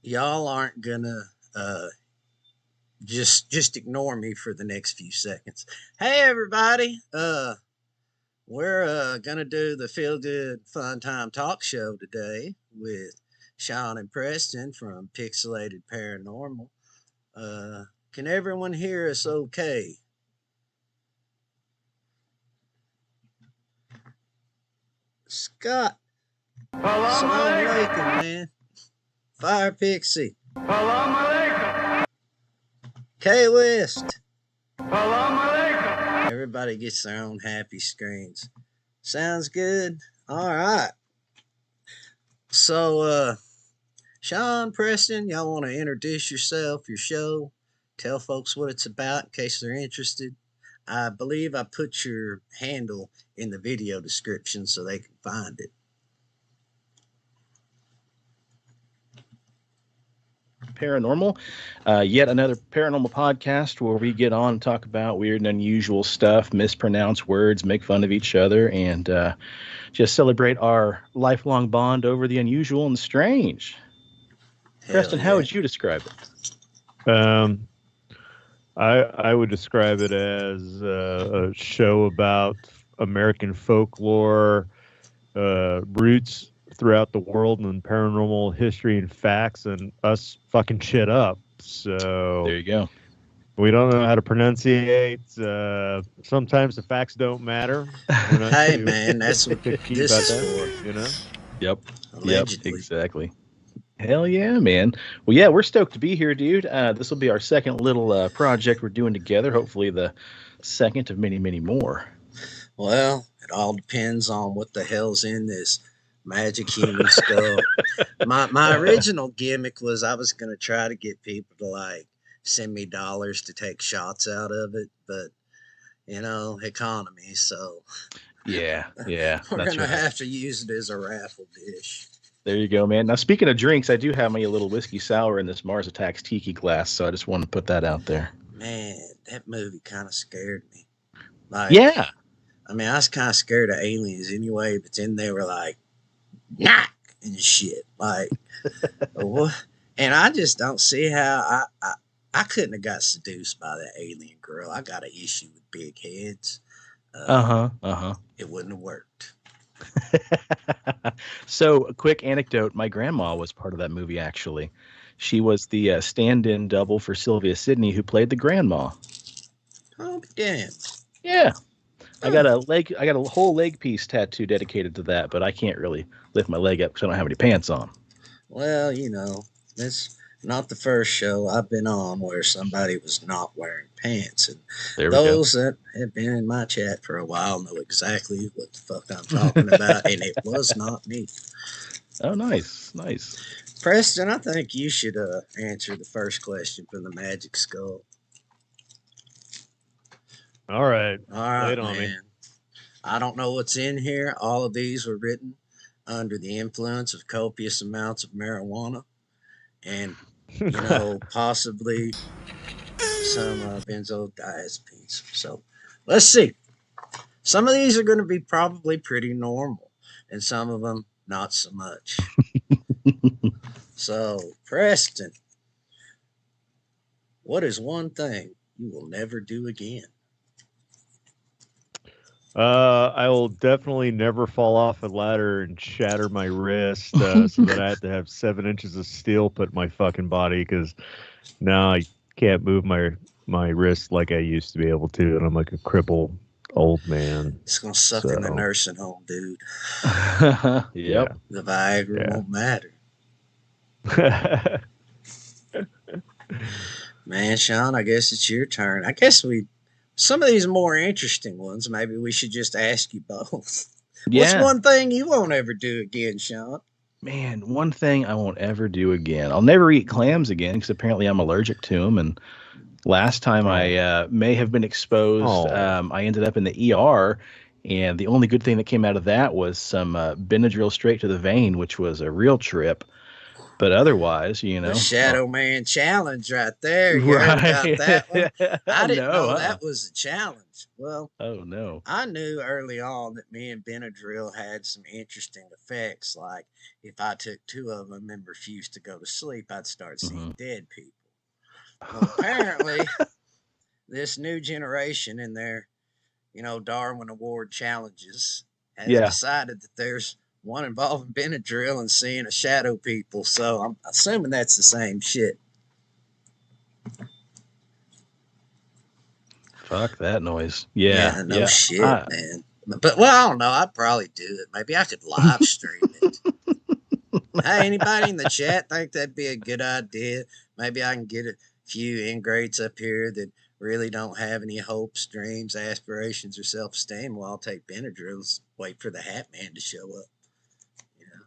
Y'all aren't gonna just ignore me for the next few seconds. Hey everybody, we're gonna do the Feel Good Fun Time Talk Show today with Shawn and Preston from Pixelated Paranormal. Can everyone hear us okay? Scott, Assalamu alaikum, man. Fire Pixie. Salam alaikum. K West. Salam alaikum. Everybody gets their own happy screens. Sounds good. All right. So, Shawn, Preston, y'all want to introduce yourself, your show, tell folks what it's about in case they're interested. I believe I put your handle in the video description so they can find it. Paranormal, yet another paranormal podcast where we get on and talk about weird and unusual stuff, mispronounce words, make fun of each other, and just celebrate our lifelong bond over the unusual and strange. Hell Preston, how yeah. would you describe it? I would describe it as a show about American folklore, roots throughout the world, and paranormal history and facts, and us fucking shit up. So There you go. we don't know how to pronunciate. Sometimes the facts don't matter. We're not Hey, too man, that's what picky this about is that, for. you know? Yep. Allegedly. Yep, exactly. Hell yeah, man. Well, yeah, we're stoked to be here, dude. This will be our second little project we're doing together. Hopefully the second of many, many more. Well, it all depends on what the hell's in this magic human skull. My original gimmick was I was going to try to get people to like send me dollars to take shots out of it, but you know, economy, so Yeah, we're that's going to right. have to use it as a raffle dish. There you go, man. Now, speaking of drinks, I do have me a little whiskey sour in this Mars Attacks tiki glass, so I just wanted to put that out there. Man, that movie kind of scared me. Like, Yeah. I mean, I was kind of scared of aliens anyway, but then they were like, knock and shit. Like, what? And I just don't see how I couldn't have got seduced by that alien girl. I got an issue with big heads. It wouldn't have worked. So, a quick anecdote. My grandma was part of that movie, actually. She was the stand-in double for Sylvia Sidney, who played the grandma. Oh, damn. Yeah. I got a whole leg piece tattoo dedicated to that, but I can't really lift my leg up because I don't have any pants on. Well, you know, that's not the first show I've been on where somebody was not wearing pants. And There we go. those that have been in my chat for a while know exactly what the fuck I'm talking about, and it was not me. Oh, nice. Preston, I think you should answer the first question from the Magic Skull. All right. All right, Lay it on man. me. I don't know what's in here. All of these were written under the influence of copious amounts of marijuana and, you know, possibly some benzodiazepines. So let's see. Some of these are going to be probably pretty normal, and some of them not so much. So, Preston, what is one thing you will never do again? I will definitely never fall off a ladder and shatter my wrist, so that I have to have 7 inches of steel put in my fucking body, because now I can't move my wrist like I used to be able to, and I'm like a crippled old man. It's going to suck in the nursing home, dude. Yep. The Viagra won't matter. Man, Shawn, I guess it's your turn. I guess some of these more interesting ones, maybe we should just ask you both. Yeah. What's one thing you won't ever do again, Shawn? Man, one thing I won't ever do again. I'll never eat clams again because apparently I'm allergic to them. And last time I may have been exposed, I ended up in the ER. And the only good thing that came out of that was some Benadryl straight to the vein, which was a real trip. But otherwise, you know. The Shadow Man challenge right there. You heard about that one? I didn't know that was a challenge. Well, oh no. I knew early on that me and Benadryl had some interesting effects. Like if I took 2 of them and refused to go to sleep, I'd start seeing dead people. Well, apparently, this new generation in their, you know, Darwin Award challenges has decided that there's one involving Benadryl and seeing a shadow people. So I'm assuming that's the same shit. Fuck that noise. Yeah. No shit, man. But, well, I don't know. I'd probably do it. Maybe I could live stream it. Hey, anybody in the chat think that'd be a good idea? Maybe I can get a few ingrates up here that really don't have any hopes, dreams, aspirations, or self-esteem. Well, I'll take Benadryl, wait for the Hat Man to show up.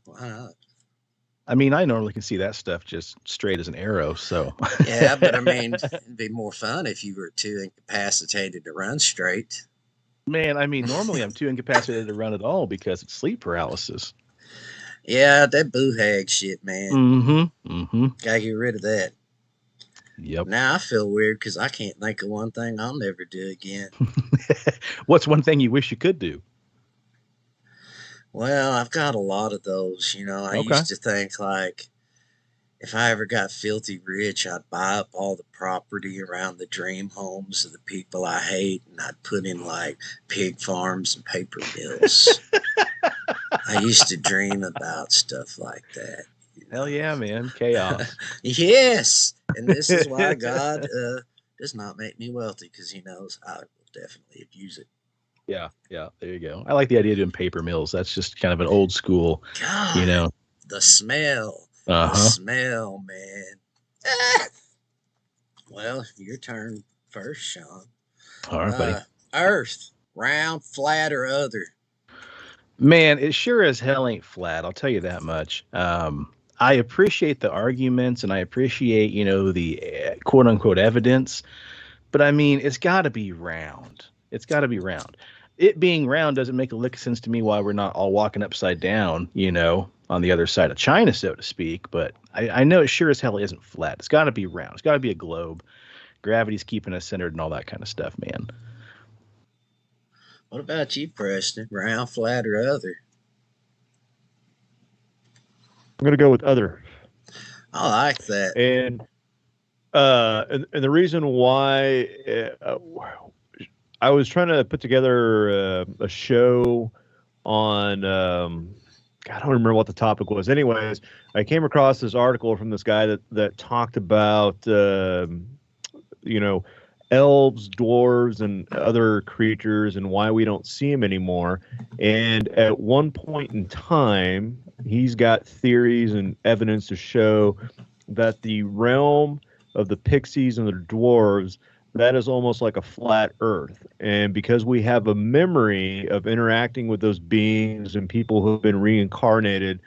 Why not? I mean, I normally can see that stuff just straight as an arrow, so. Yeah, but I mean, it'd be more fun if you were too incapacitated to run straight. Man, I mean, normally I'm too incapacitated to run at all because it's sleep paralysis. Yeah, that boo hag shit, man. Mm-hmm. Gotta get rid of that. Yep. Now I feel weird because I can't think of one thing I'll never do again. What's one thing you wish you could do? Well, I've got a lot of those. I Okay. used to think like if I ever got filthy rich, I'd buy up all the property around the dream homes of the people I hate, and I'd put in like pig farms and paper mills. I used to dream about stuff like that. Hell yeah, man. Chaos. Yes, and this is why God does not make me wealthy because He knows I will definitely abuse it. Yeah, yeah, there you go. I like the idea of doing paper mills. That's just kind of an old school, you God, know. the smell, the Uh-huh. smell, man. Ah! Well, your turn first, Shawn. All right, buddy. Earth, round, flat, or other? Man, it sure as hell ain't flat. I'll tell you that much. I appreciate the arguments and I appreciate, the quote unquote evidence, but I mean, it's got to be round. It's got to be round. It being round doesn't make a lick of sense to me why we're not all walking upside down, on the other side of China, so to speak. But I know it sure as hell isn't flat. It's got to be round. It's got to be a globe. Gravity's keeping us centered and all that kind of stuff, man. What about you, Preston? Round, flat, or other? I'm gonna go with other. I like that. And the reason why I was trying to put together a show on God, I don't remember what the topic was. Anyways, I came across this article from this guy that talked about you know elves, dwarves, and other creatures and why we don't see them anymore. And at one point in time, he's got theories and evidence to show that the realm of the pixies and the dwarves, that is almost like a flat earth. And because we have a memory of interacting with those beings and people who have been reincarnated,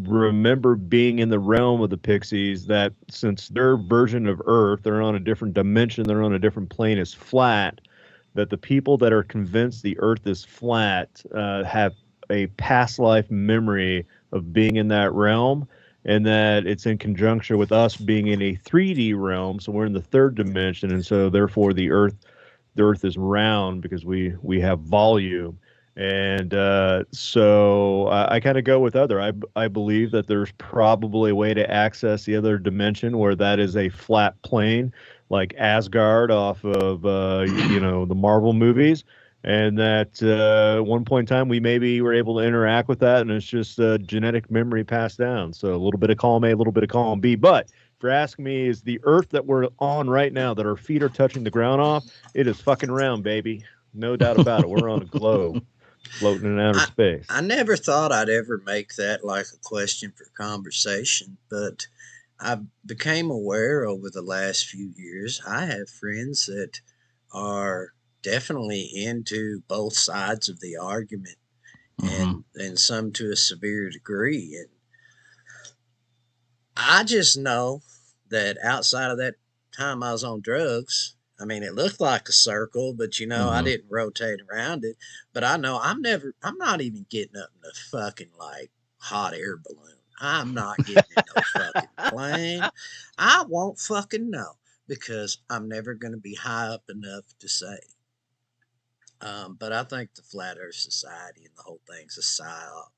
remember being in the realm of the pixies, that since their version of earth, they're on a different dimension, they're on a different plane, is flat, that the people that are convinced the earth is flat have a past life memory of being in that realm, and that it's in conjunction with us being in a 3D realm, so we're in the third dimension, and so therefore the earth is round because we have volume. And so I kind of go with other. I believe that there's probably a way to access the other dimension where that is a flat plane, like Asgard off of the Marvel movies, and that at one point in time we maybe were able to interact with that, and it's just genetic memory passed down. So a little bit of column A, a little bit of column B. But if you're asking me, is the Earth that we're on right now, that our feet are touching the ground off, it is fucking round, baby. No doubt about it. We're on a globe floating in outer I, space. I never thought I'd ever make that like a question for conversation, but I became aware over the last few years. I have friends that are definitely into both sides of the argument, Mm-hmm. and some to a severe degree. And I just know that outside of that time I was on drugs, I mean, it looked like a circle, but I Mm-hmm. didn't rotate around it. But I know I'm not even getting up in a fucking like hot air balloon. I'm not getting in no fucking plane. I won't fucking know because I'm never going to be high up enough to say. But I think the Flat Earth Society and the whole thing's a psyop.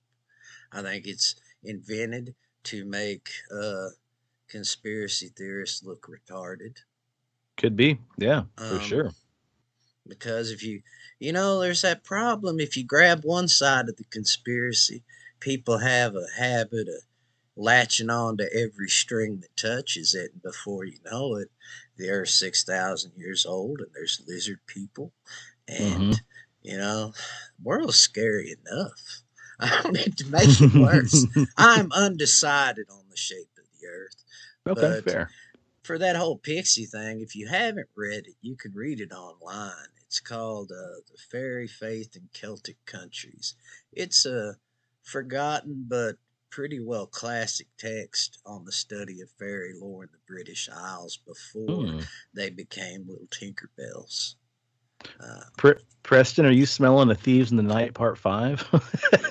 I think it's invented to make conspiracy theorists look retarded. Could be. Yeah, for Um, sure. because if there's that problem. If you grab one side of the conspiracy, people have a habit of latching on to every string that touches it. And before you know it, the Earth's 6,000 years old and there's lizard people. Mm-hmm. And, the world's scary enough. I don't need to make it worse. I'm undecided on the shape of the Earth. Okay, But fair. for that whole pixie thing, if you haven't read it, you can read it online. It's called The Fairy Faith in Celtic Countries. It's a forgotten but pretty well classic text on the study of fairy lore in the British Isles before Hmm. they became little Tinkerbells. Preston, are you smelling the Thieves in the Night Part 5?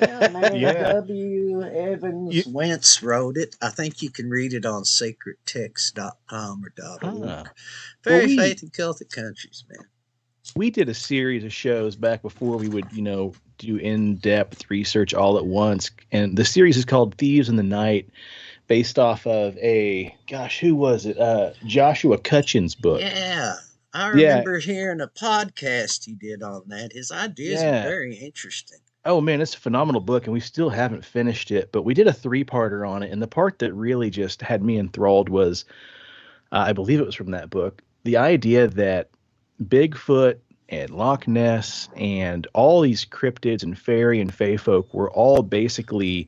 Yeah, man. Yeah. W. Evans Wentz wrote it. I think you can read it on sacredtext.com or .org. Huh. Very Well, faith in Celtic countries, man. we did a series of shows back before we would, do in-depth research all at once. And the series is called Thieves in the Night, based off of who was it? Joshua Cutchin's book. Yeah. I Yeah. remember hearing a podcast he did on that. His ideas are very interesting. Oh man, it's a phenomenal book, and we still haven't finished it. But we did a 3-parter on it, and the part that really just had me enthralled was, I believe it was from that book, the idea that Bigfoot and Loch Ness and all these cryptids and fairy and fae folk were all basically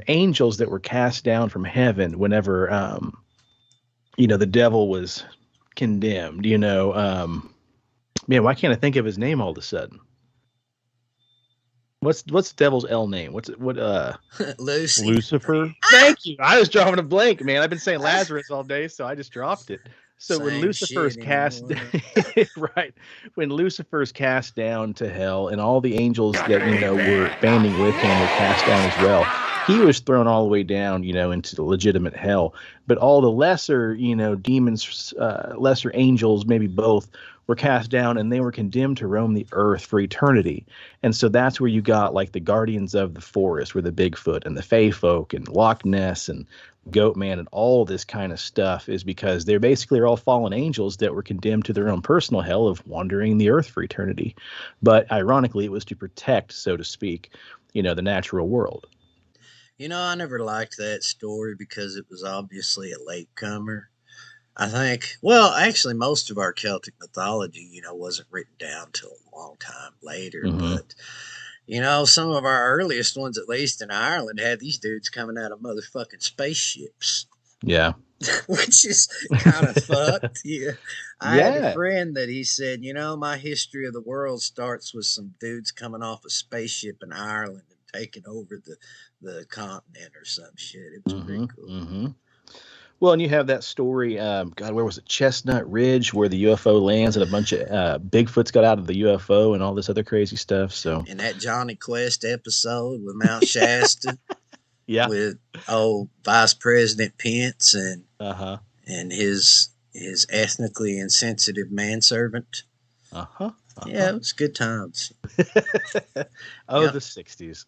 angels that were cast down from heaven whenever the devil was condemned. Man, why can't I think of his name all of a sudden? What's the devil's L name? Lucy. Lucifer. Thank you. I was drawing a blank, man. I've been saying Lazarus all day, so I just dropped it. So when Lucifer's cast, right, when Lucifer's cast down to hell, and all the angels that were banding with him were cast down as well, he was thrown all the way down, into the legitimate hell. But all the lesser, demons, lesser angels, maybe both, were cast down, and they were condemned to roam the earth for eternity. And so that's where you got like the guardians of the forest, where the Bigfoot and the Fae folk and Loch Ness and Goatman and all this kind of stuff is because they're basically all fallen angels that were condemned to their own personal hell of wandering the earth for eternity. But ironically, it was to protect, so to speak, the natural world. I never liked that story because it was obviously a latecomer. I think, well, actually, most of our Celtic mythology, wasn't written down till a long time later. Mm-hmm. But, some of our earliest ones, at least in Ireland, had these dudes coming out of motherfucking spaceships. Yeah. Which is kind of fucked. Yeah. I had a friend that he said, my history of the world starts with some dudes coming off a spaceship in Ireland and taking over the continent or some shit. It was pretty cool. Mm-hmm. Well, and you have that story, where was it? Chestnut Ridge, where the UFO lands and a bunch of Bigfoots got out of the UFO and all this other crazy stuff. So, and that Johnny Quest episode with Mount Shasta, yeah, with old Vice President Pence and his ethnically insensitive manservant. Yeah, it was good times. The 60s.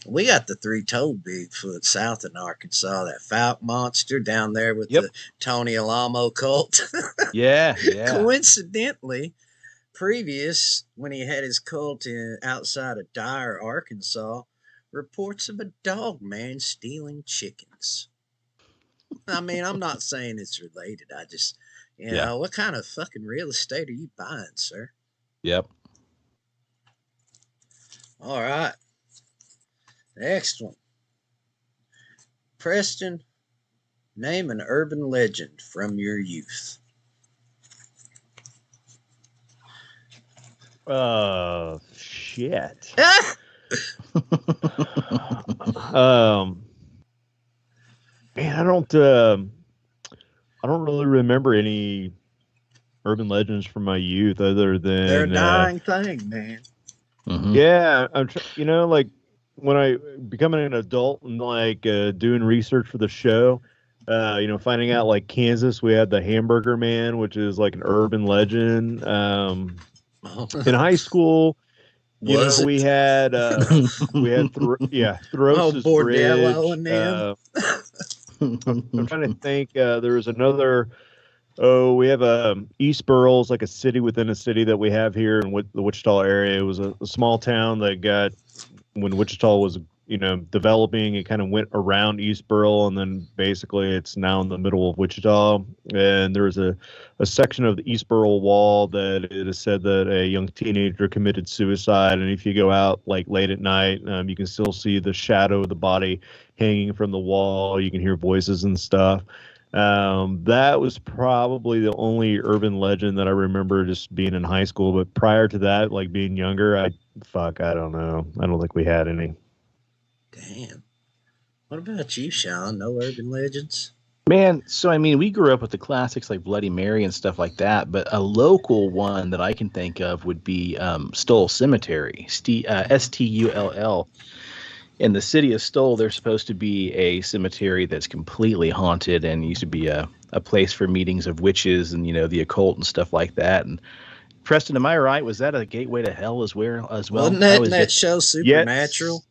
We got the 3-toed Bigfoot south in Arkansas, that Falk monster down there with the Tony Alamo cult. Yeah. Coincidentally, previous, when he had his cult outside of Dyer, Arkansas, reports of a dog man stealing chickens. I mean, I'm not saying it's related. I just, what kind of fucking real estate are you buying, sir? Yep. All right. Next one. Preston, name an urban legend from your youth. Shit. Man, I don't really remember any urban legends from my youth other than they're a dying thing, man. Mm-hmm. Yeah, I'm like when I becoming an adult and like doing research for the show, finding out like Kansas, we had the Hamburger Man, which is like an urban legend. In high school, we had Throsis Bridge. I'm trying to think. There was another. We have East Burrell's like a city within a city that we have here in the Wichita area. It was a small town that got, when Wichita was, developing, it kind of went around East Burrell, and then basically it's now in the middle of Wichita. And there's a section of the East Burrell wall that it is said that a young teenager committed suicide. And if you go out like late at night, you can still see the shadow of the body hanging from the wall. You can hear voices and stuff. That was probably the only urban legend that I remember just being in high school. But prior to that, like being younger, I don't know. I don't think we had any. Damn. What about you, Shawn? No urban legends? Man, so I mean, we grew up with the classics like Bloody Mary and stuff like that, but a local one that I can think of would be Stoll Cemetery, Stull. In the city of Stoll, there's supposed to be a cemetery that's completely haunted and used to be a place for meetings of witches and, the occult and stuff like that. And Preston, am I right? Was that a gateway to hell as well? Wasn't I that in was that just show Supernatural?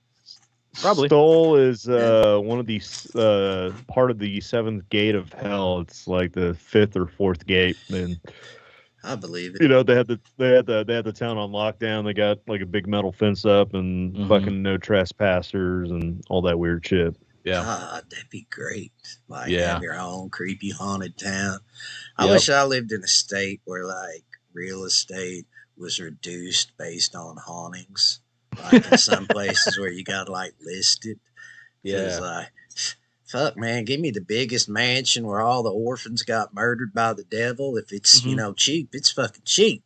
Probably. Stoll is one of these part of the seventh gate of hell. It's like the fifth or fourth gate, and I believe it. they had the town on lockdown. They got like a big metal fence up and fucking no trespassers and all that weird shit. Yeah. God, that'd be great. Like Yeah. have your own creepy haunted town. I wish I lived in a state where like real estate was reduced based on hauntings. Like in some places where you got like listed. Because like fuck man, give me the biggest mansion where all the orphans got murdered by the devil. If it's, cheap, it's fucking cheap.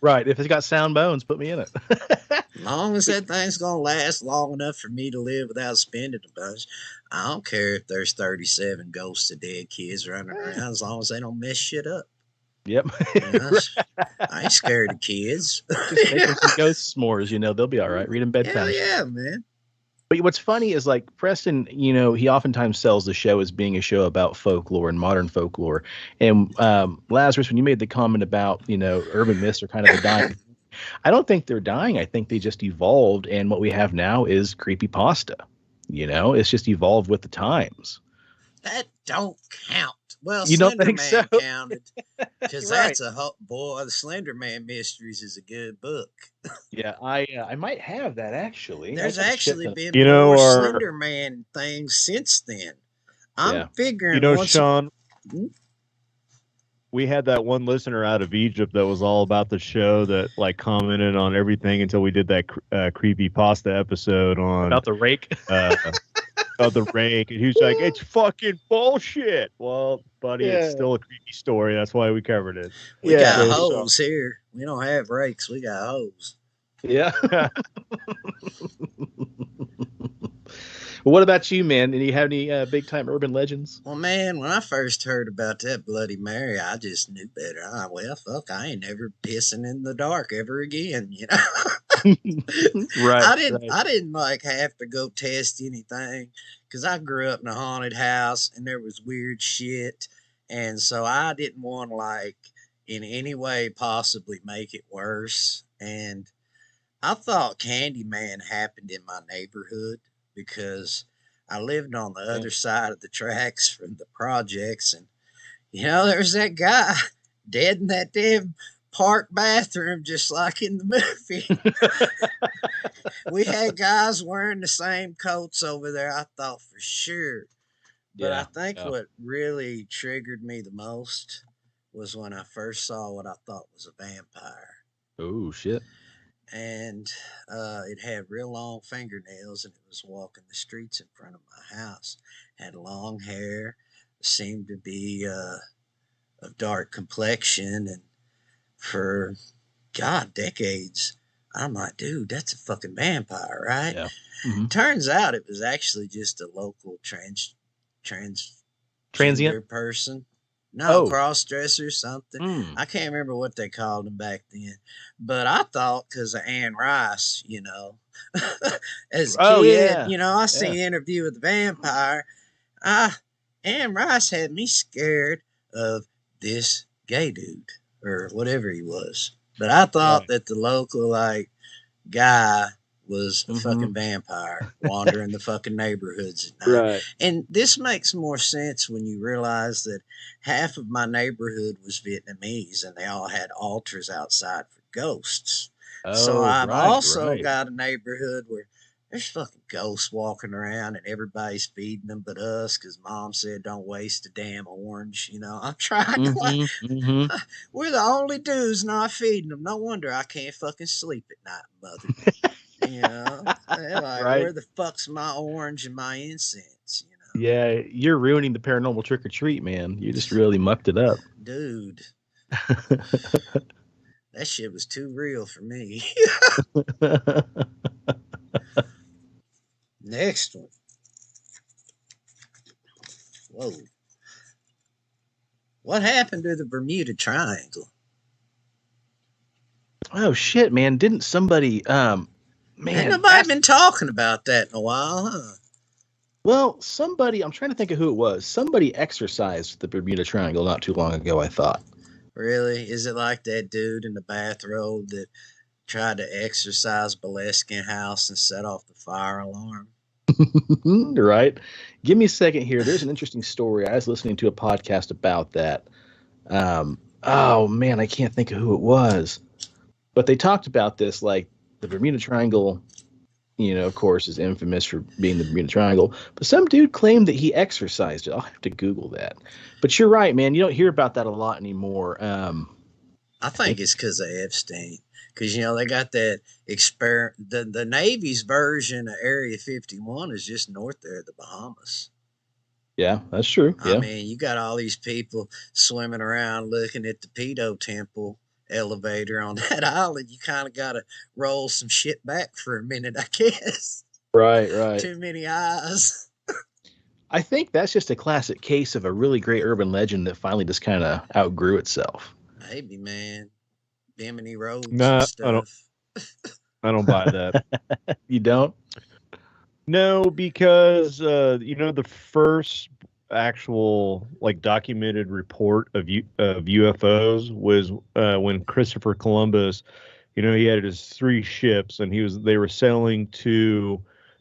Right. If it's got sound bones, put me in it. As long as that thing's gonna last long enough for me to live without spending a bunch, I don't care if there's 37 ghosts of dead kids running around as long as they don't mess shit up. Yep. I ain't scared of kids. Just make them some ghost s'mores, they'll be all right. Read them bedtime. Hell yeah, man. But what's funny is like Preston, he oftentimes sells the show as being a show about folklore and modern folklore. And Lazarus, when you made the comment about, urban myths are kind of a dying, I don't think they're dying. I think they just evolved. And what we have now is creepypasta. It's just evolved with the times. That don't count. Well, you don't think Slender so? Man counted because that's a boy. The Slender Man Mysteries is a good book. Yeah, I might have that actually. There's actually been more Slender Man things since then. I'm figuring. Shawn, we had that one listener out of Egypt that was all about the show that like commented on everything until we did that creepy pasta episode on about the rake. Of the rake, and he's like, "It's fucking bullshit." Well, buddy, it's still a creepy story. That's why we covered it. We got hoes here. We don't have rakes. We got hoes. Yeah. Well, what about you, man? Do you have any big time urban legends? Well, man, when I first heard about that Bloody Mary, I just knew better. I ain't never pissing in the dark ever again. Right. I didn't like have to go test anything because I grew up in a haunted house and there was weird shit, and so I didn't want to like in any way possibly make it worse. And I thought Candyman happened in my neighborhood because I lived on the other side of the tracks from the projects, and there was that guy dead in that damn park bathroom, just like in the movie. We had guys wearing the same coats over there. I thought for sure, but I think what really triggered me the most was when I first saw what I thought was a vampire. Oh shit. And it had real long fingernails, and it was walking the streets in front of my house. Had long hair, seemed to be of dark complexion, and for decades, I'm like, dude, that's a fucking vampire, right? Yeah. Mm-hmm. Turns out it was actually just a local transient person. No, cross-dresser, something. I can't remember what they called him back then. But I thought because of Anne Rice, as a kid, I seen Interview with the Vampire. Anne Rice had me scared of this gay dude or whatever he was. But I thought that the local, guy was a fucking vampire wandering the fucking neighborhoods at night. Right. And this makes more sense when you realize that half of my neighborhood was Vietnamese and they all had altars outside for ghosts. So I've also got a neighborhood where there's fucking ghosts walking around and everybody's feeding them but us because mom said don't waste a damn orange. I'm trying to we're the only dudes not feeding them. No wonder I can't fucking sleep at night, mother. Where the fuck's my orange and my incense? Yeah, you're ruining the paranormal trick or treat, man. You just really mucked it up, dude. That shit was too real for me. Next one. Whoa. What happened to the Bermuda Triangle? Oh shit, man! Didn't somebody Ain't man? nobody been talking about that in a while, huh? Well, somebody. I'm trying to think of who it was. Somebody exercised the Bermuda Triangle not too long ago. I thought. Really? Is it like that dude in the bathrobe that tried to exercise Boleskine House and set off the fire alarm? Right. Give me a second here. There's an interesting story. I was listening to a podcast about that. Oh man, I can't think of who it was, but they talked about this. Like the Bermuda Triangle, of course, is infamous for being the Bermuda Triangle. But some dude claimed that he exercised it. I'll have to Google that. But you're right, man. You don't hear about that a lot anymore. I think it's because of Epstein. Because, they got that the Navy's version of Area 51 is just north there of the Bahamas. Yeah, that's true. Yeah. I mean, you got all these people swimming around looking at the pedo temple elevator on that island. You kind of got to roll some shit back for a minute, I guess. Right. Too many eyes. I think that's just a classic case of a really great urban legend that finally just kind of outgrew itself. Maybe, man. Bimini roads Nah, and stuff. I don't buy that. You don't? No, because the first actual documented report of UFOs was when Christopher Columbus, he had his 3 ships and they were sailing to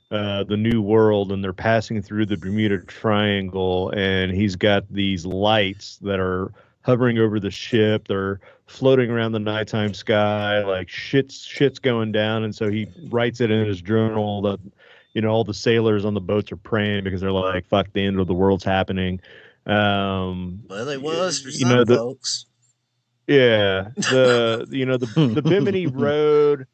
the New World, and they're passing through the Bermuda Triangle, and he's got these lights that are hovering over the ship. They're floating around the nighttime sky, like shit's going down, and so he writes it in his journal that all the sailors on the boats are praying because they're like, fuck, the end of the world's happening. Well, it was for some folks. Yeah, the Bimini Road.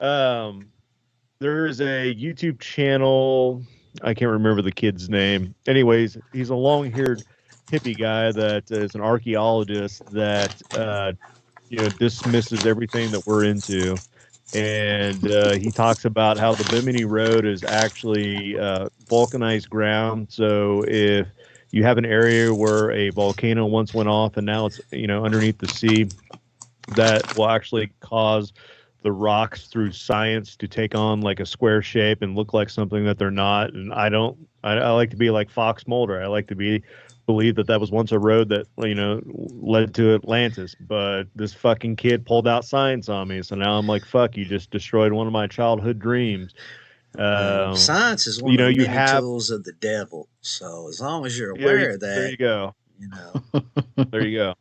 There's a YouTube channel. I can't remember the kid's name. Anyways, he's a long-haired hippie guy that is an archaeologist that dismisses everything that we're into. And he talks about how the Bimini Road is actually volcanized ground. So if you have an area where a volcano once went off and now it's underneath the sea, that will actually cause the rocks through science to take on like a square shape and look like something that they're not. And I like to be like Fox Mulder. I like to believe that was once a road that led to Atlantis, but this fucking kid pulled out science on me, so now I'm like, fuck, you just destroyed one of my childhood dreams. Science is one of the many tools of the devil, so as long as you're aware of that, there you go. There you go.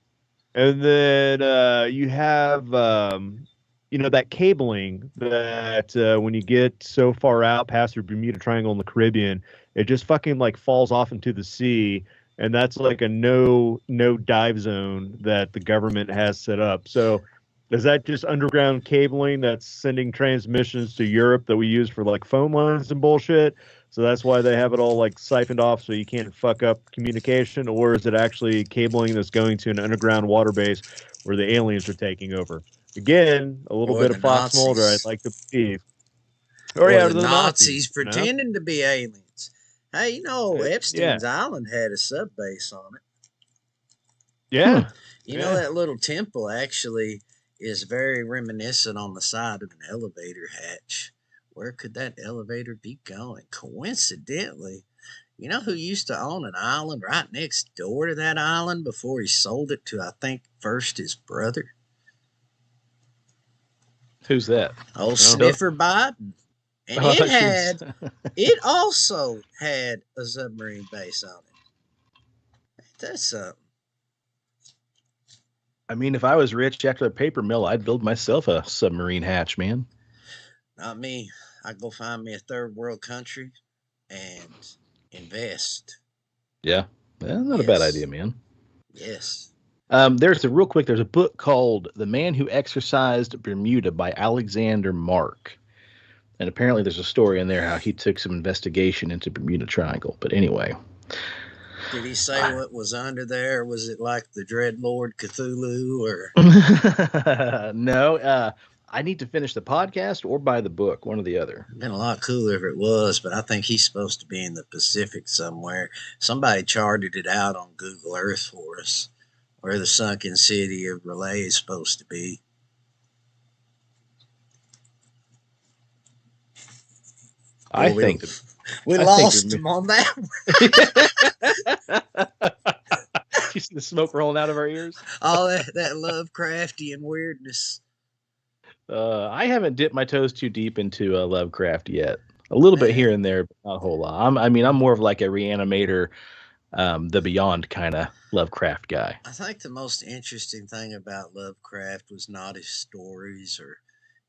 And then you have that cabling that when you get so far out past the Bermuda Triangle in the Caribbean, it just fucking falls off into the sea. And that's like a no dive zone that the government has set up. So is that just underground cabling that's sending transmissions to Europe that we use for phone lines and bullshit? So that's why they have it all siphoned off so you can't fuck up communication? Or is it actually cabling that's going to an underground water base where the aliens are taking over? Again, a little bit of Fox Mulder, I'd like to believe. Or the Nazis pretending to be aliens. Hey, Epstein's Island had a sub base on it. Yeah. That little temple actually is very reminiscent on the side of an elevator hatch. Where could that elevator be going? Coincidentally, who used to own an island right next door to that island before he sold it to, I think, first his brother? Who's that? Old Sniffer Biden. And it also had a submarine base on it. That's something. I mean, if I was rich after a paper mill, I'd build myself a submarine hatch, man. Not me. I'd go find me a third world country and invest. Yeah. Not a bad idea, man. Yes. There's a book called The Man Who Exercised Bermuda by Alexander Mark. And apparently there's a story in there how he took some investigation into Bermuda Triangle. But anyway. Did he say what was under there? Was it like the Dreadlord Cthulhu or? No. I need to finish the podcast or buy the book, one or the other. It'd been a lot cooler if it was, but I think he's supposed to be in the Pacific somewhere. Somebody charted it out on Google Earth for us. where the sunken city of Relay is supposed to be. I Boy, think we I think lost him on that one. You see the smoke rolling out of our ears? All that Lovecraftian weirdness. I haven't dipped my toes too deep into Lovecraft yet. A little bit here Man. and there, but not a whole lot. I'm more of like a Reanimator, the Beyond kind of Lovecraft guy. I think the most interesting thing about Lovecraft was not his stories or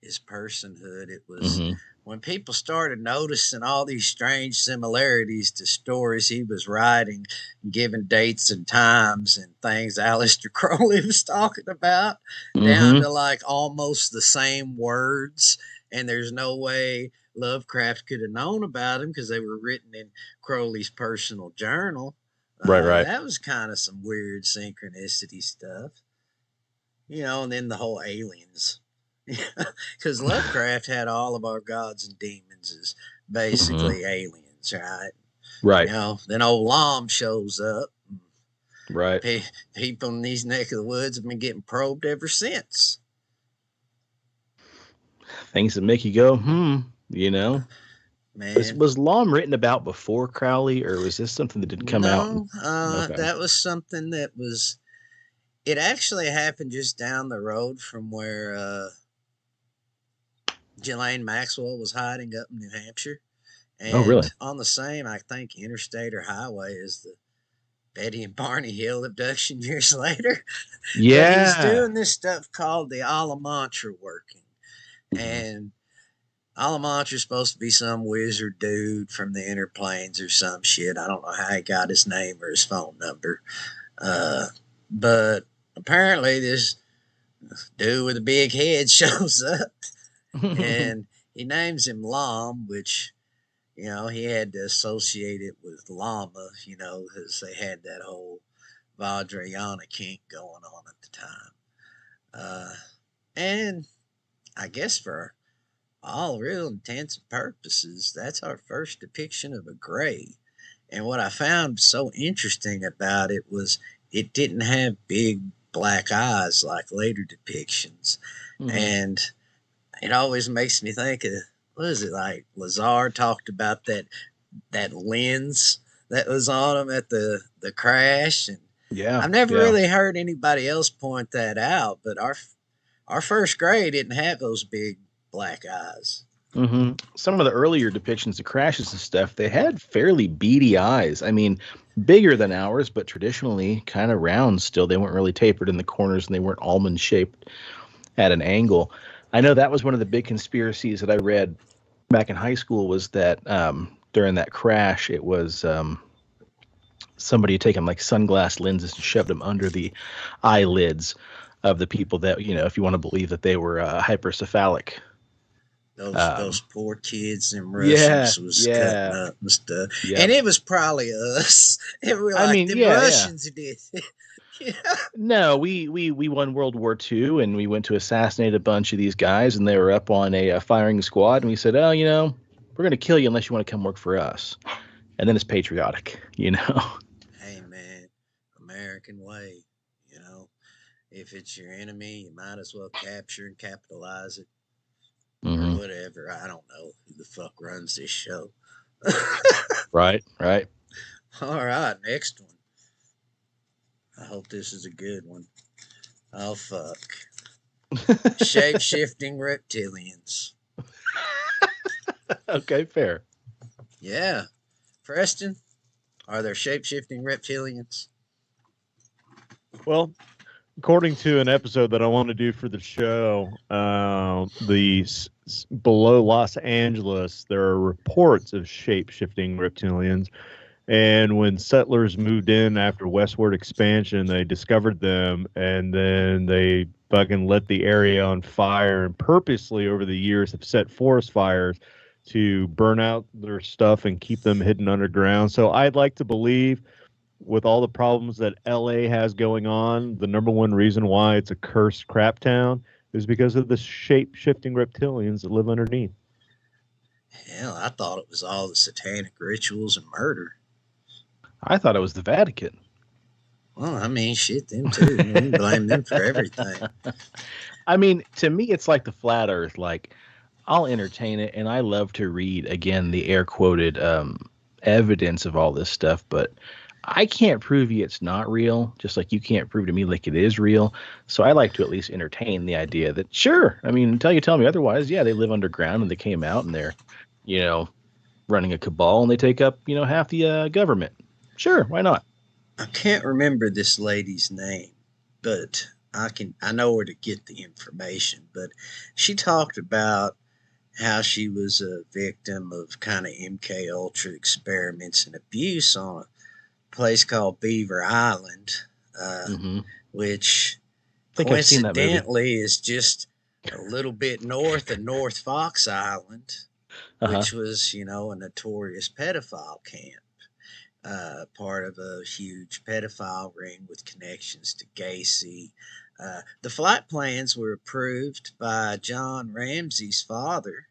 his personhood. It was Mm-hmm. when people started noticing all these strange similarities to stories he was writing, giving dates and times and things Aleister Crowley was talking about, down Mm-hmm. to like almost the same words. And there's no way Lovecraft could have known about them because they were written in Crowley's personal journal. Right. That was kind of some weird synchronicity stuff, and then the whole aliens. Because Lovecraft had all of our gods and demons as basically aliens, right? Right. Then old Lom shows up. Right. People in these neck of the woods have been getting probed ever since. Things that make you go, Man. Was Lom written about before Crowley, or was this something that did come out? Okay. That was something that was. It actually happened just down the road from where Ghislaine Maxwell was hiding up in New Hampshire. And really? on the same, I think, interstate or highway as the Betty and Barney Hill abduction years later. Yeah. But he's doing this stuff called the Alamantra working. And Alamantra's supposed to be some wizard dude from the inner planes or some shit. I don't know how he got his name or his phone number. But apparently this dude with a big head shows up and he names him Lom, which, he had to associate it with llama, because they had that whole Vajrayana kink going on at the time. And I guess for all real intents and purposes, that's our first depiction of a gray. And what I found so interesting about it was it didn't have big black eyes like later depictions. And it always makes me think of, what is it, like Lazar talked about that lens that was on him at the crash. And I've never really heard anybody else point that out, but our first gray didn't have those big black eyes. Some of the earlier depictions of crashes and stuff, they had fairly beady eyes. I mean, bigger than ours, but traditionally kind of round still. They weren't really tapered in the corners, and they weren't almond shaped at an angle. I know that was one of the big conspiracies that I read back in high school, was that during that crash, it was somebody had taken like sunglass lenses and shoved them under the eyelids of the people that, if you want to believe that they were hypercephalic. Those poor kids and Russians was cutting up and stuff. Yep. And it was probably us. It was like the Russians did it. No, we won World War II, and we went to assassinate a bunch of these guys, and they were up on a firing squad, and we said, we're going to kill you unless you want to come work for us. And then it's patriotic, Hey, man, American way, If it's your enemy, you might as well capture and capitalize it. Or whatever. I don't know who the fuck runs this show. Right. All right, next one. I hope this is a good one. Oh, fuck. Shape-shifting reptilians. Okay, fair. Yeah. Preston, are there shape-shifting reptilians? Well, according to an episode that I want to do for the show, below Los Angeles, there are reports of shape-shifting reptilians. And when settlers moved in after westward expansion, they discovered them, and then they fucking lit the area on fire, and purposely over the years have set forest fires to burn out their stuff and keep them hidden underground. So I'd like to believe, with all the problems that LA has going on, the number one reason why it's a cursed crap town is because of the shape-shifting reptilians that live underneath. Hell, I thought it was all the satanic rituals and murder. I thought it was the Vatican. Well, I mean, shit, them too. We can blame them for everything. I mean, to me, it's like the flat Earth. Like, I'll entertain it, and I love to read again the air quoted evidence of all this stuff, but I can't prove you it's not real, just like you can't prove to me like it is real. So I like to at least entertain the idea that sure, I mean, until you tell me otherwise, yeah, they live underground and they came out and they're, you know, running a cabal and they take up, half the government. Sure, why not? I can't remember this lady's name, but I know where to get the information. But she talked about how she was a victim of kind of MK Ultra experiments and abuse on a place called Beaver Island, uh, Mm-hmm. which I think I've seen that movie. coincidentally is just a little bit north of North Fox Island, Uh-huh. which was, a notorious pedophile camp, part of a huge pedophile ring with connections to Gacy. The flight plans were approved by John Ramsey's father.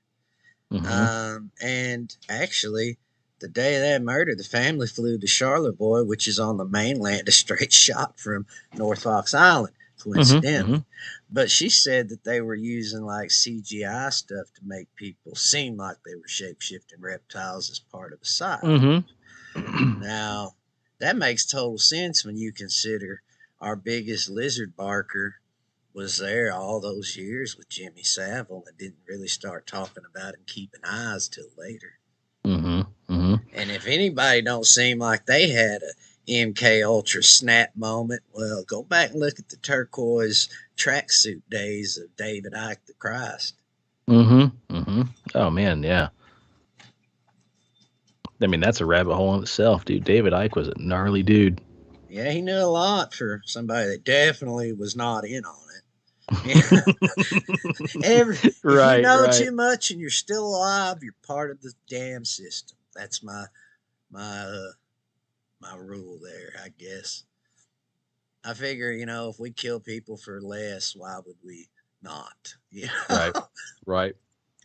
Mm-hmm. And actually, the day of that murder, the family flew to Charlevoix, which is on the mainland, a straight shot from North Fox Island, Mm-hmm. coincidentally. But she said that they were using like CGI stuff to make people seem like they were shape shifting reptiles as part of a psyop. Mm-hmm. Now, that makes total sense when you consider our biggest lizard barker was there all those years with Jimmy Savile and didn't really start talking about and keeping eyes till later. Mm-hmm. Mm-hmm. And if anybody don't seem like they had a MK Ultra snap moment, well, go back and look at the turquoise tracksuit days of David Icke the Christ. Mm-hmm. Mm-hmm. Oh man, yeah. I mean, that's a rabbit hole in itself, dude. David Icke was a gnarly dude. Yeah, he knew a lot for somebody that definitely was not in on it. Yeah. If you Right, know right. too much and you're still alive, you're part of the damn system. That's my my rule there, I guess. I figure, if we kill people for less, why would we not? Right. Right.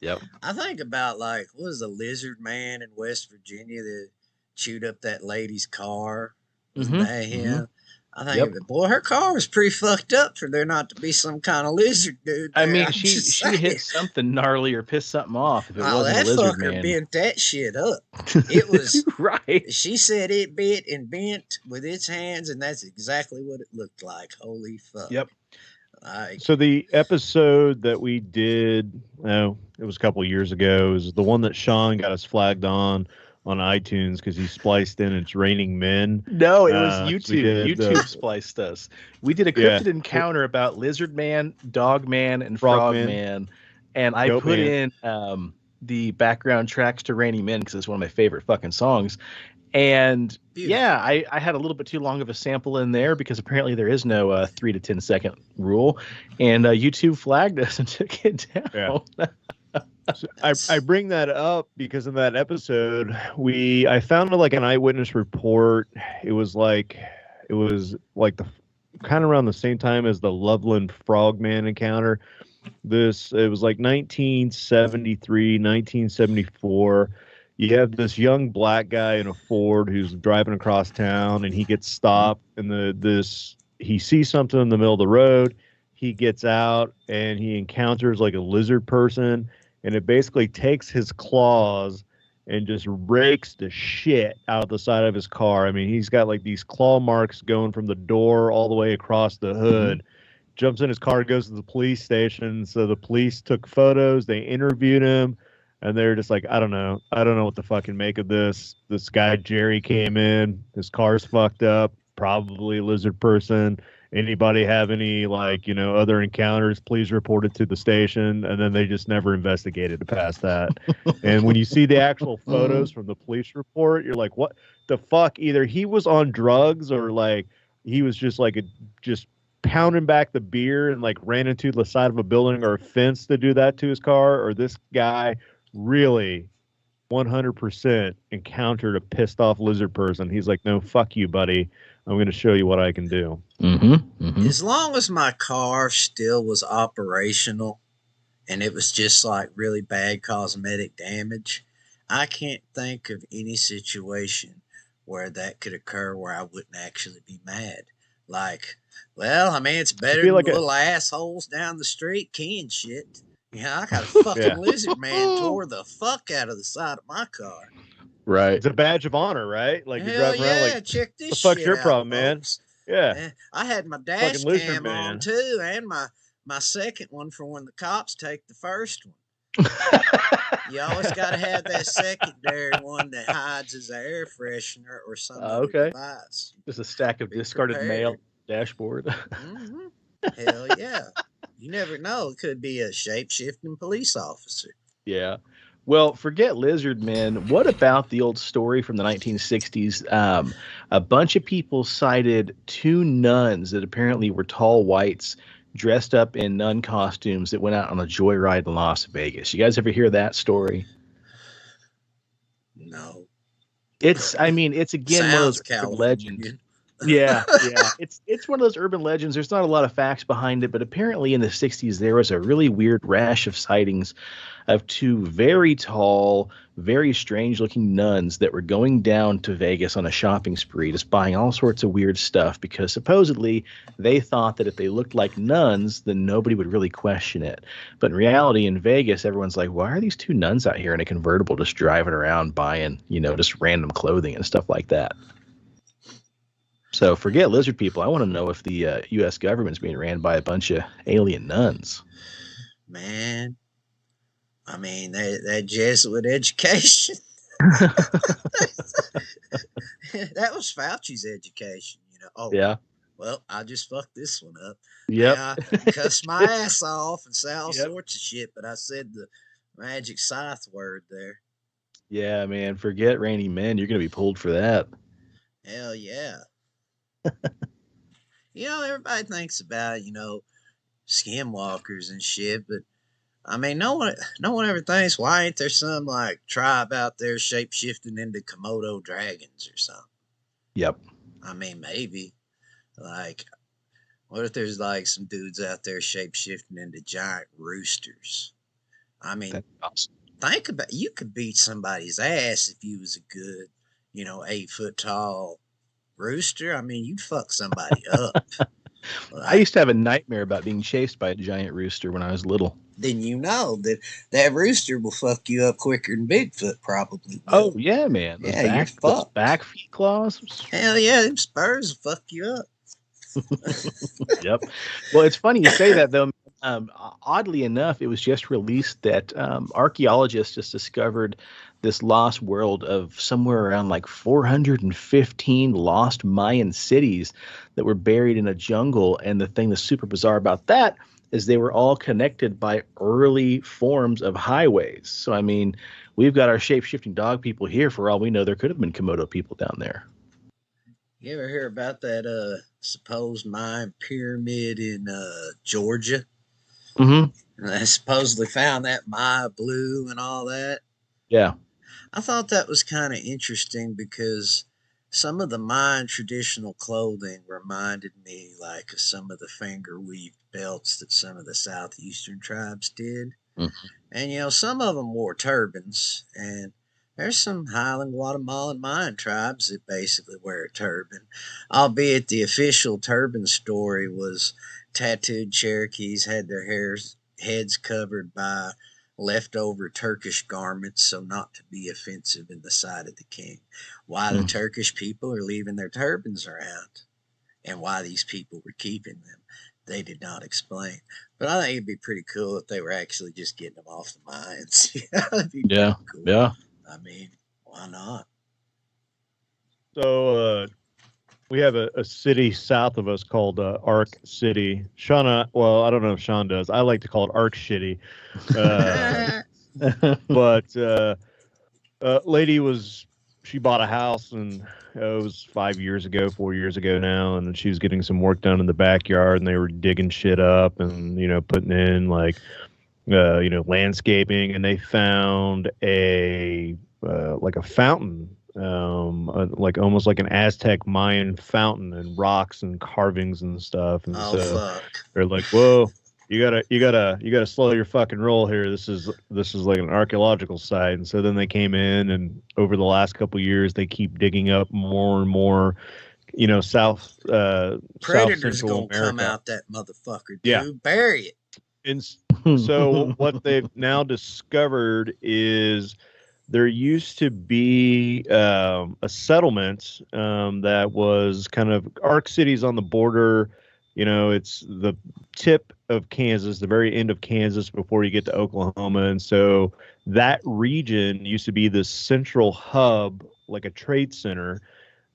Yep. I think about like what was the lizard man in West Virginia that chewed up that lady's car? Wasn't Mm-hmm. that Mm-hmm. him? I think Yep. of it. Boy, her car was pretty fucked up for there not to be some kind of lizard dude I there. mean, I'm she just she saying. hit something gnarly or pissed something off if it Oh, wasn't a that lizard fucker man. bent that shit up. It was. Right. She said it bit and bent with its hands, and that's exactly what it looked like. Holy fuck! Yep. Like, So the episode that we did, it was a couple of years ago, is the one that Shawn got us flagged on iTunes because he spliced in "It's Raining Men." No, it was 'Cause we YouTube. did YouTube spliced us. We did a yeah, cryptid encounter about Lizard Man, Dog Man, and Frog Frog Man, Man, and I Goat put Man. in the background tracks to Rainy Men because it's one of my favorite fucking songs. And beautiful. yeah, I had a little bit too long of a sample in there because apparently there is no 3 to 10 second rule, and YouTube flagged us and took it down. Yeah. So I bring that up because in that episode I found like an eyewitness report. It was like the kind of around the same time as the Loveland Frogman encounter. It was like 1973, 1974. You have this young black guy in a Ford who's driving across town, and he gets stopped, and he sees something in the middle of the road. He gets out and he encounters like a lizard person, and it basically takes his claws and just rakes the shit out of the side of his car. I mean, he's got like these claw marks going from the door all the way across the hood. Jumps in his car, goes to the police station. So the police took photos, they interviewed him, and they're just like, I don't know what to fucking make of this. This guy Jerry came in, his car's fucked up, probably a lizard person. Anybody have any other encounters? Please report it to the station. And then they just never investigated past that. And when you see the actual photos from the police report, you're like, what the fuck? Either he was on drugs or like he was just like just pounding back the beer and like ran into the side of a building or a fence to do that to his car, or this guy really 100% encountered a pissed off lizard person. He's like, no, fuck you, buddy. I'm going to show you what I can do. As long as my car still was operational and it was just like really bad cosmetic damage, I can't think of any situation where that could occur where I wouldn't actually be mad. Like, well, I mean, it's better be than like the a little assholes down the street keying shit. I got a fucking yeah. lizard man tore the fuck out of the side of my car. Right. It's a badge of honor, right? Like you're Hell driving around like, yeah, check this the fuck's shit your out, problem, man? folks. Yeah, I had my dash fucking lizard cam on man. too, and my second one for when the cops take the first one. You always got to have that secondary one that hides as an air freshener or some other Okay. device. Just a stack of Be discarded prepared. mail dashboard. Mm-hmm. Hell yeah. You never know. It could be a shape-shifting police officer. Yeah. Well, forget lizard men. What about the old story from the 1960s? A bunch of people cited two nuns that apparently were tall whites dressed up in nun costumes that went out on a joyride in Las Vegas. You guys ever hear that story? No. I mean, it's again one of Sounds those urban Californian. legends. Yeah. It's one of those urban legends. There's not a lot of facts behind it, but apparently in the 60s there was a really weird rash of sightings of two very tall, very strange looking nuns that were going down to Vegas on a shopping spree, just buying all sorts of weird stuff because supposedly they thought that if they looked like nuns, then nobody would really question it. But in reality, in Vegas, everyone's like, why are these two nuns out here in a convertible just driving around buying, just random clothing and stuff like that? So forget lizard people. I want to know if the U.S. government's being ran by a bunch of alien nuns. Man. I mean, that Jesuit education. That was Fauci's education, Oh, yeah. Well, I just fucked this one up. Yep. I cussed my ass off and say all sorts of shit, but I said the magic scythe word there. Yeah, man. Forget Randy Men. You're going to be pulled for that. Hell yeah. Everybody thinks about, skinwalkers and shit, but I mean, no one ever thinks, why ain't there some like tribe out there shape shifting into Komodo dragons or something? Yep. I mean, maybe. Like, what if there's like some dudes out there shape shifting into giant roosters? I mean, awesome. Think about you could beat somebody's ass if you was a good, 8-foot tall rooster. I mean, you'd fuck somebody up. I used to have a nightmare about being chased by a giant rooster when I was little. Then that rooster will fuck you up quicker than Bigfoot probably will. Oh yeah, man. Those back feet claws. Hell yeah, them spurs will fuck you up. Yep. Well, it's funny you say that though. Oddly enough, it was just released that archaeologists just discovered this lost world of somewhere around like 415 lost Mayan cities that were buried in a jungle. And the thing that's super bizarre about that is they were all connected by early forms of highways. So, I mean, we've got our shape-shifting dog people here. For all we know, there could have been Komodo people down there. You ever hear about that supposed Mayan pyramid in Georgia? Mm-hmm. And they supposedly found that Maya blue and all that. Yeah. I thought that was kind of interesting because some of the Mayan traditional clothing reminded me like of some of the finger weaved belts that some of the southeastern tribes did. Mm-hmm. And, some of them wore turbans. And there's some Highland Guatemalan Mayan tribes that basically wear a turban, albeit the official turban story was tattooed Cherokees had their heads covered by leftover Turkish garments so not to be offensive in the sight of the king. Why the Turkish people are leaving their turbans around and why these people were keeping them, they did not explain. But I think it'd be pretty cool if they were actually just getting them off the Mayans. That'd be pretty cool. Yeah. I mean, why not? So we have a city south of us called Arc City. Shawn, well, I don't know if Shawn does. I like to call it Arc Shitty. But lady she bought a house and it was 4 years ago now, and she was getting some work done in the backyard, and they were digging shit up and putting in like landscaping, and they found a fountain, like almost like an Aztec Mayan fountain, and rocks and carvings and stuff. And fuck. They're like, whoa, you gotta slow your fucking roll here. This is like an archaeological site. And so then they came in, and over the last couple of years, they keep digging up more and more South Predator's Central gonna come America. out that motherfucker, dude. Yeah. Bury it. And so what they've now discovered is there used to be a settlement that was kind of Arc City's on the border. It's the tip of Kansas, the very end of Kansas before you get to Oklahoma. And so that region used to be the central hub, like a trade center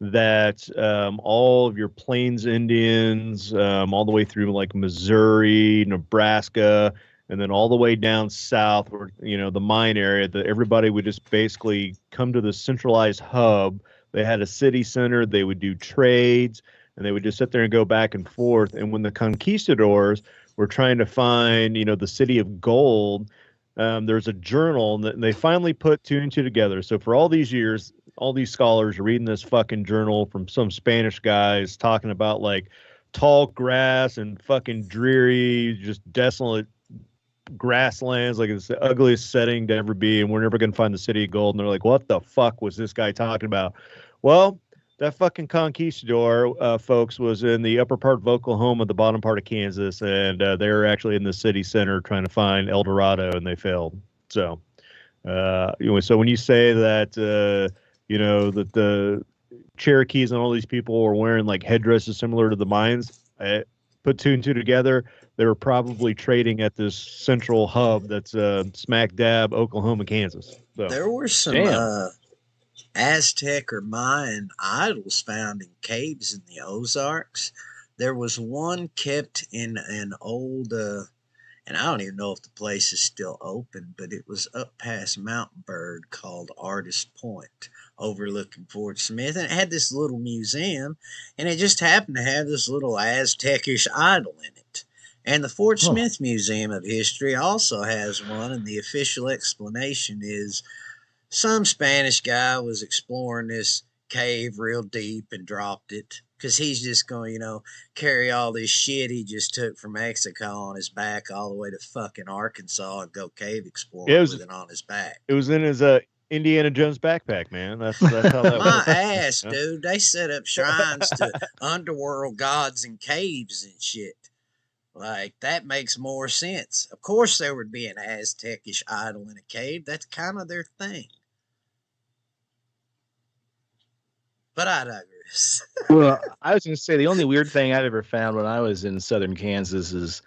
that all of your Plains Indians, all the way through like Missouri, Nebraska, and then all the way down south where, the mine area, that everybody would just basically come to the centralized hub. They had a city center, they would do trades, and they would just sit there and go back and forth. And when the conquistadors were trying to find, the city of gold, there's a journal, and they finally put two and two together. So for all these years, all these scholars are reading this fucking journal from some Spanish guys talking about like tall grass and fucking dreary, just desolate grasslands, like it's the ugliest setting to ever be, and we're never going to find the city of gold. And they're like, what the fuck was this guy talking about? Well, that fucking conquistador folks was in the upper part of Oklahoma, the bottom part of Kansas, and they were actually in the city center trying to find El Dorado, and they failed. So so when you say that that the Cherokees and all these people were wearing like headdresses similar to the Mayans, put two and two together, they were probably trading at this central hub that's smack dab Oklahoma, Kansas. So There were some Aztec or Mayan idols found in caves in the Ozarks. There was one kept in an old, and I don't even know if the place is still open, but it was up past Mountain Bird called Artist Point, overlooking Fort Smith. And it had this little museum, and it just happened to have this little Aztecish idol in it. And the Fort Smith Museum of History also has one, and the official explanation is some Spanish guy was exploring this cave real deep and dropped it because he's just going, carry all this shit he just took from Mexico on his back all the way to fucking Arkansas and go cave exploring with it on his back. It was in his Indiana Jones backpack, man. That's how that My works. ass, dude. They set up shrines to underworld gods and caves and shit. Like, that makes more sense. Of course there would be an Aztecish idol in a cave. That's kind of their thing. But I digress. Well, I was going to say the only weird thing I'd ever found when I was in southern Kansas is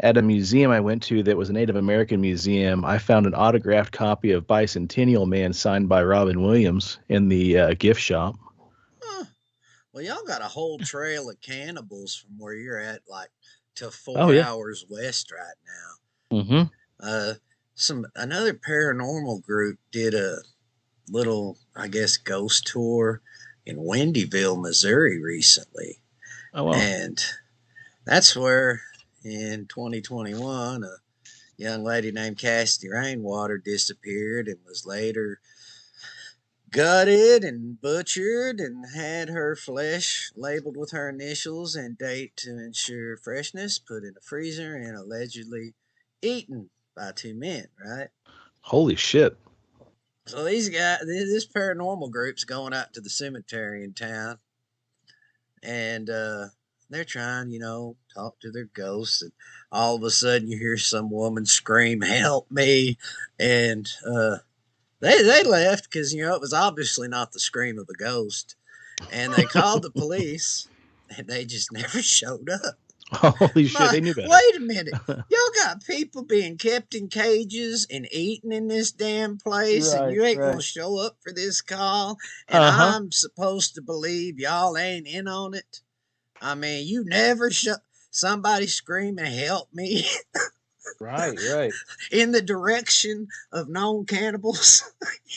at a museum I went to that was a Native American museum. I found an autographed copy of Bicentennial Man signed by Robin Williams in the gift shop. Huh. Well, y'all got a whole trail of cannibals from where you're at, like to 4 hours west right now. Mm-hmm. Another paranormal group did a little, I guess, ghost tour in Wendyville, Missouri recently. Oh, wow. And that's where in 2021 a young lady named Cassidy Rainwater disappeared and was later gutted and butchered and had her flesh labeled with her initials and date to ensure freshness, put in a freezer, and allegedly eaten by two men, right? Holy shit. So these guys, this paranormal group's going out to the cemetery in town, and they're trying, talk to their ghosts, and all of a sudden you hear some woman scream, "Help me!" And they left because it was obviously not the scream of a ghost, and they called the police, and they just never showed up. Holy shit, they knew better. Wait a minute. Y'all got people being kept in cages and eating in this damn place, and you ain't going to show up for this call, and I'm supposed to believe y'all ain't in on it? I mean, you never somebody screaming, "Help me." Right. In the direction of known cannibals.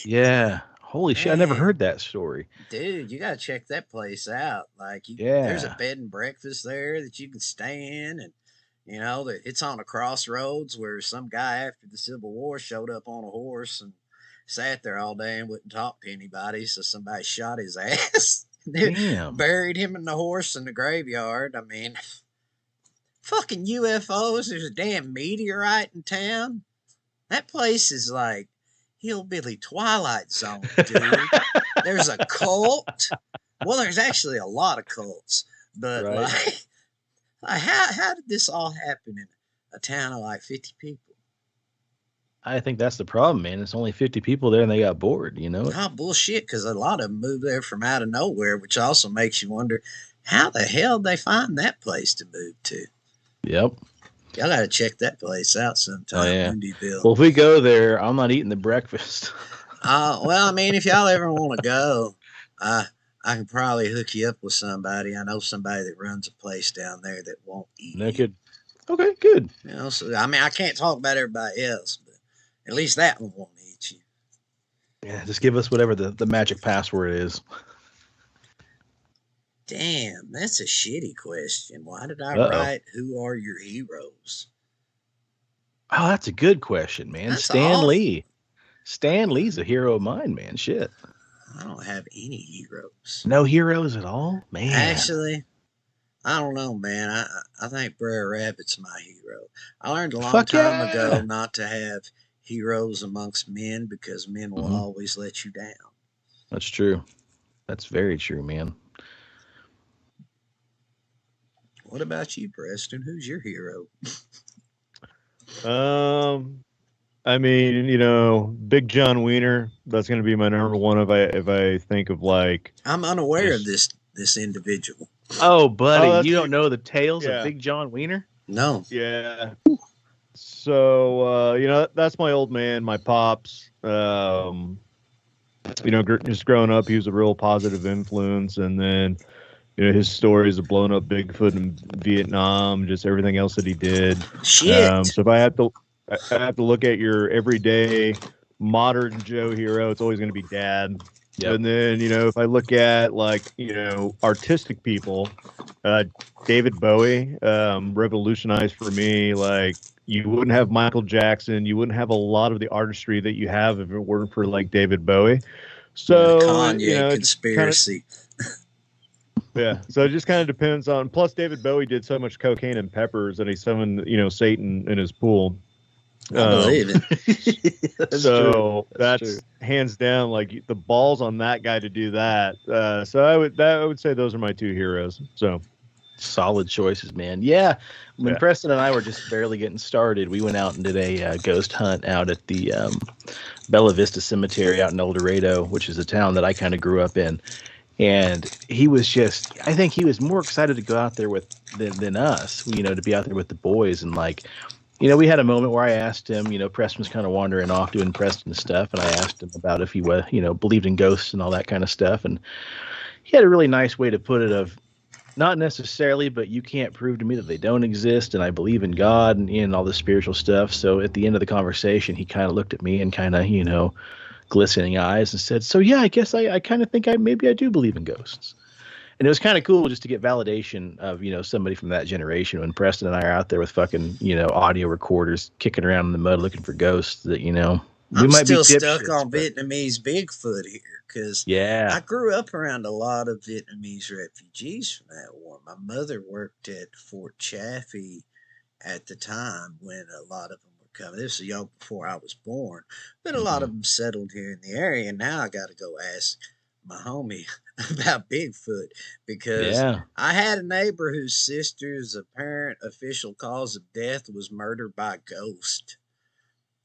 Yeah. Holy shit, I never heard that story. Dude, you gotta check that place out. Like, there's a bed and breakfast there that you can stay in, and it's on a crossroads where some guy after the Civil War showed up on a horse and sat there all day and wouldn't talk to anybody, so somebody shot his ass. Damn. Buried him in the horse in the graveyard. I mean, fucking UFOs. There's a damn meteorite in town. That place is like hillbilly Twilight Zone, dude. There's a cult. Well, there's actually a lot of cults, but Right. like how did this all happen in a town of like 50 people? I think that's the problem, man. It's only 50 people there and they got bored, you know? Oh, bullshit, because a lot of them moved there from out of nowhere, which also makes you wonder how the hell they find that place to move to. Yep. Y'all got to check that place out sometime, Oh, yeah. Windyville. Well, if we go there, I'm not eating the breakfast. Well, I mean, if y'all ever want to go, I can probably hook you up with somebody. I know somebody that runs a place down there that won't eat you. Naked. Okay, good. You know, so I mean, I can't talk about everybody else, but at least that one won't eat you. Yeah, just give us whatever the magic password is. Damn, that's a shitty question. Why did I Uh-oh. write "Who are your heroes"? Oh, that's a good question, man. That's Stan awful. Lee. Stan Lee's a hero of mine, man. Shit. I don't have any heroes. No heroes at all? Man. Actually, I don't know, man. I think Brer Rabbit's my hero. I learned a long Fuck time yeah. ago not to have heroes amongst men because men will Mhm. always let you down. That's true. That's very true, man. What about you, Preston? Who's your hero? I mean, you know, Big John Wiener. That's going to be my number one if I think of like. I'm unaware of Just- this individual. Oh, buddy, that's you you- don't know the tales yeah. of Big John Wiener? No. Yeah. So you know, that's my old man, my pops. You know, just growing up, he was a real positive influence, and then you know his stories of blowing up Bigfoot in Vietnam, just everything else that he did. Shit. So if I have to look at your everyday modern Joe hero, it's always going to be Dad. Yep. And then you know if I look at like you know artistic people, David Bowie revolutionized for me. Like you wouldn't have Michael Jackson, you wouldn't have a lot of the artistry that you have if it weren't for like David Bowie. So Kanye you know, conspiracy. yeah. So it just kind of depends on. Plus, David Bowie did so much cocaine and peppers that he summoned, you know, Satan in his pool. I believe it. That's So true. that's hands down like the balls on that guy to do that. So I would say those are my two heroes. So solid choices, man. Yeah. When Yeah. Preston and I were just barely getting started, we went out and did a ghost hunt out at the Bella Vista Cemetery out in El Dorado, which is a town that I kind of grew up in. And he was just, I think he was more excited to go out there than us, you know, to be out there with the boys. And like, you know, we had a moment where I asked him, you know, Preston was kind of wandering off doing Preston stuff. And I asked him about if he was, you know, believed in ghosts and all that kind of stuff. And he had a really nice way to put it of not necessarily, but you can't prove to me that they don't exist. And I believe in God and all the spiritual stuff. So at the end of the conversation, he kind of looked at me and kind of, you know, glistening eyes and said, so yeah, I guess I kind of think maybe I do believe in ghosts. And it was kind of cool just to get validation of, you know, somebody from that generation when Preston and I are out there with fucking, you know, audio recorders kicking around in the mud looking for ghosts that, you know, we I'm might still be stuck dipshits, on but- Vietnamese Bigfoot here because Yeah. I grew up around a lot of Vietnamese refugees from that war. My mother worked at Fort Chaffee at the time when a lot of them were coming. This was young before I was born, but a lot of them settled here in the area. And now I got to go ask my homie about Bigfoot because Yeah. I had a neighbor whose sister's apparent official cause of death was murder by ghost.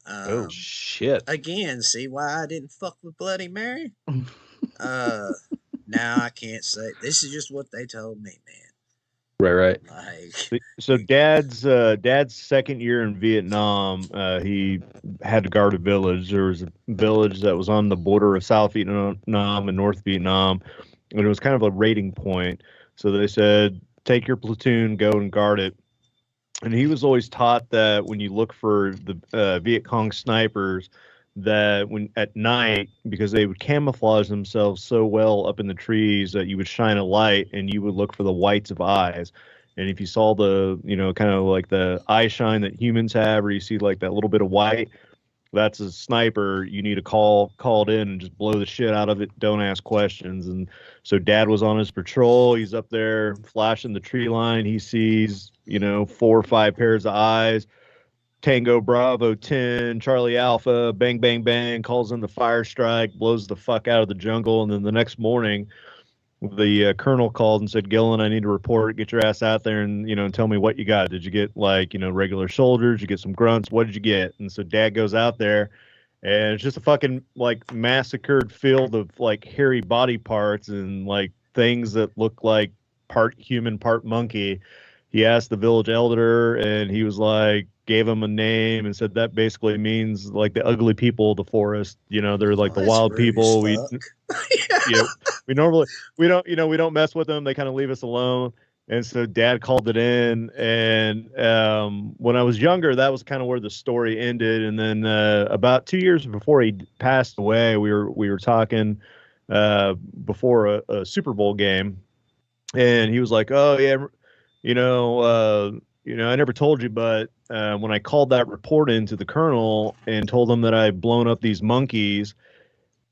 Oh shit. Again, see why I didn't fuck with Bloody Mary? Now I can't say. This is just what they told me, man. Right. Like, So Dad's second year in Vietnam, he had to guard a village. There was a village that was on the border of South Vietnam and North Vietnam, and it was kind of a raiding point. So they said, take your platoon, go and guard it. And he was always taught that when you look for the Viet Cong snipers, that when at night, because they would camouflage themselves so well up in the trees, that you would shine a light and you would look for the whites of eyes. And if you saw the, you know, kind of like the eye shine that humans have, or you see like that little bit of white, that's a sniper. You need to called in and just blow the shit out of it. Don't ask questions. And so Dad was on his patrol. He's up there flashing the tree line. He sees, you know, 4 or 5 pairs of eyes. Tango Bravo 10, Charlie Alpha, bang, bang, bang, calls in the fire strike, blows the fuck out of the jungle. And then the next morning, the colonel called and said, Gillen, I need to report. Get your ass out there and, and tell me what you got. Did you get like, regular soldiers? Did you get some grunts? What did you get? And so Dad goes out there and it's just a fucking like massacred field of like hairy body parts and like things that look like part human, part monkey. He asked the village elder and he was like, gave him a name and said that basically means like the ugly people of the forest. They're like the That's wild rude as people. fuck. You know, we normally we don't mess with them. They kind of leave us alone. And so Dad called it in, and when I was younger, that was kind of where the story ended. And then about 2 years before he passed away, we were talking before a Super Bowl game, and he was like, "Oh yeah, I never told you, but when I called that report in to the colonel and told him that I'd blown up these monkeys."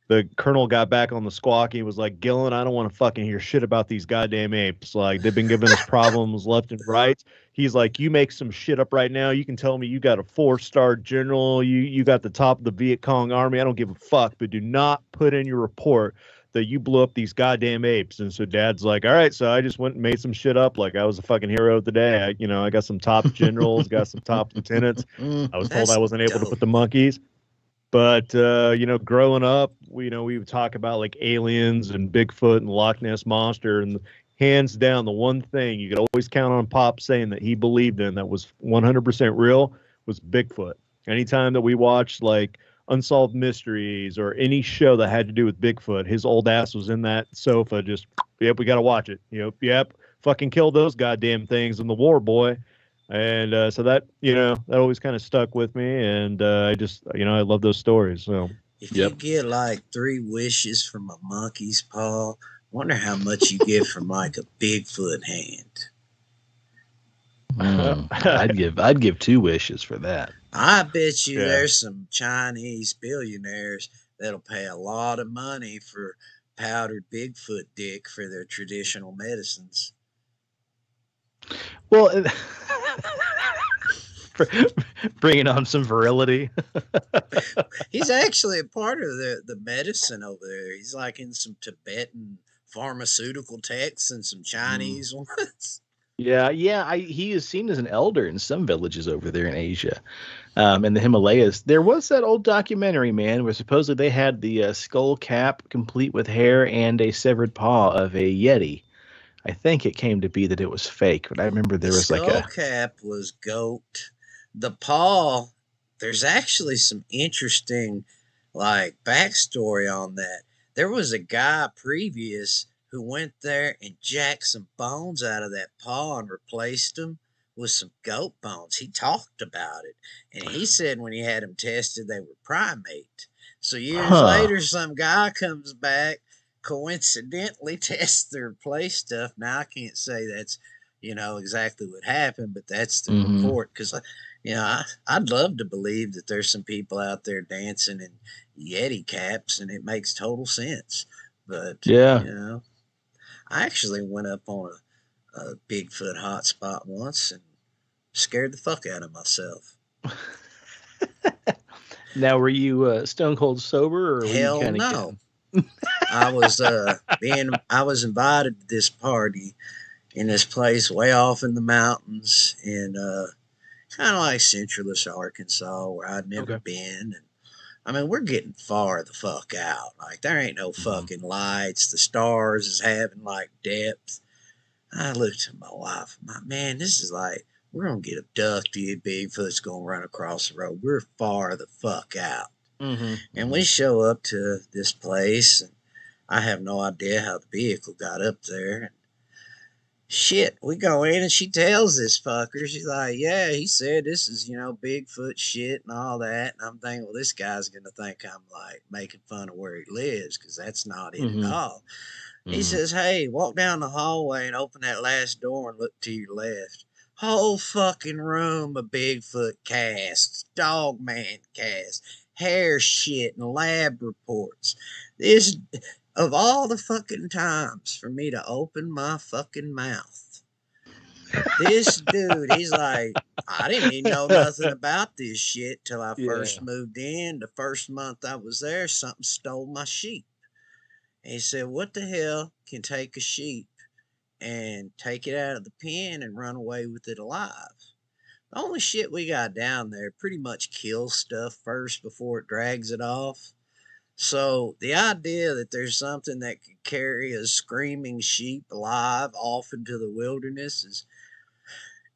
The colonel got back on the squawk. He was like, Gillen, I don't want to fucking hear shit about these goddamn apes. Like, they've been giving us problems left and right. He's like, you make some shit up right now. You can tell me you got a 4-star general. You got the top of the Viet Cong army. I don't give a fuck, but do not put in your report that you blew up these goddamn apes. And so Dad's like, all right, so I just went and made some shit up. Like, I was a fucking hero of the day. I got some top generals, got some top lieutenants. I was told I That's wasn't able to dope. put the monkeys. But growing up, we would talk about like aliens and Bigfoot and Loch Ness monster, and hands down, the one thing you could always count on Pop saying that he believed in that was 100% real was Bigfoot. Anytime that we watched like Unsolved Mysteries or any show that had to do with Bigfoot, his old ass was in that sofa, just yep, we got to watch it. Yep, fucking kill those goddamn things in the war, boy. And so that that always kind of stuck with me, and I just I love those stories. So If you Yep. get like 3 wishes from a monkey's paw, wonder how much you get from like a Bigfoot hand. I'd give 2 wishes for that. I bet you yeah, there's some Chinese billionaires that'll pay a lot of money for powdered Bigfoot dick for their traditional medicines. Well, bringing on some virility. He's actually a part of the medicine over there. He's like in some Tibetan pharmaceutical texts and some Chinese ones. Yeah. He is seen as an elder in some villages over there in Asia, in the Himalayas. There was that old documentary, man, where supposedly they had the skull cap complete with hair and a severed paw of a yeti. I think it came to be that it was fake, but I remember The there was like skull a cap was goat. The paw, there's actually some interesting like backstory on that. There was a guy previous who went there and jacked some bones out of that paw and replaced them with some goat bones. He talked about it, and he said when he had them tested, they were primate. So years huh. later, some guy comes back, coincidentally tests the replaced stuff. Now I can't say that's exactly what happened, but that's the Hmm. report. Because I'd love to believe that there's some people out there dancing in Yeti caps, and it makes total sense. But Yeah. I actually went up on a Bigfoot hotspot once and scared the fuck out of myself. Now, were you stone cold sober, or were you Hell kind of no. getting? I was invited to this party in this place way off in the mountains in kind of like centralist Arkansas where I'd never Okay. been. And I mean, we're getting far the fuck out. Like, there ain't no Hmm. fucking lights. The stars is having like depth. I looked at my wife. Man, this is like, we're going to get abducted. Bigfoot's going to run across the road. We're far the fuck out. Hmm. And we show up to this place, and I have no idea how the vehicle got up there. Shit, we go in and she tells this fucker, she's like, yeah, he said this is, Bigfoot shit and all that. And I'm thinking, well, this guy's going to think I'm like making fun of where he lives because that's not it at Hmm. all. He Hmm. says, hey, walk down the hallway and open that last door and look to your left. Whole fucking room of Bigfoot casts, Dogman casts, hair shit, and lab reports. This, of all the fucking times for me to open my fucking mouth, this dude, he's like, I didn't even know nothing about this shit till I Yeah. first moved in. The first month I was there, something stole my sheep. And he said, "What the hell can take a sheep and take it out of the pen and run away with it alive? The only shit we got down there pretty much kills stuff first before it drags it off. So the idea that there's something that could carry a screaming sheep alive off into the wilderness is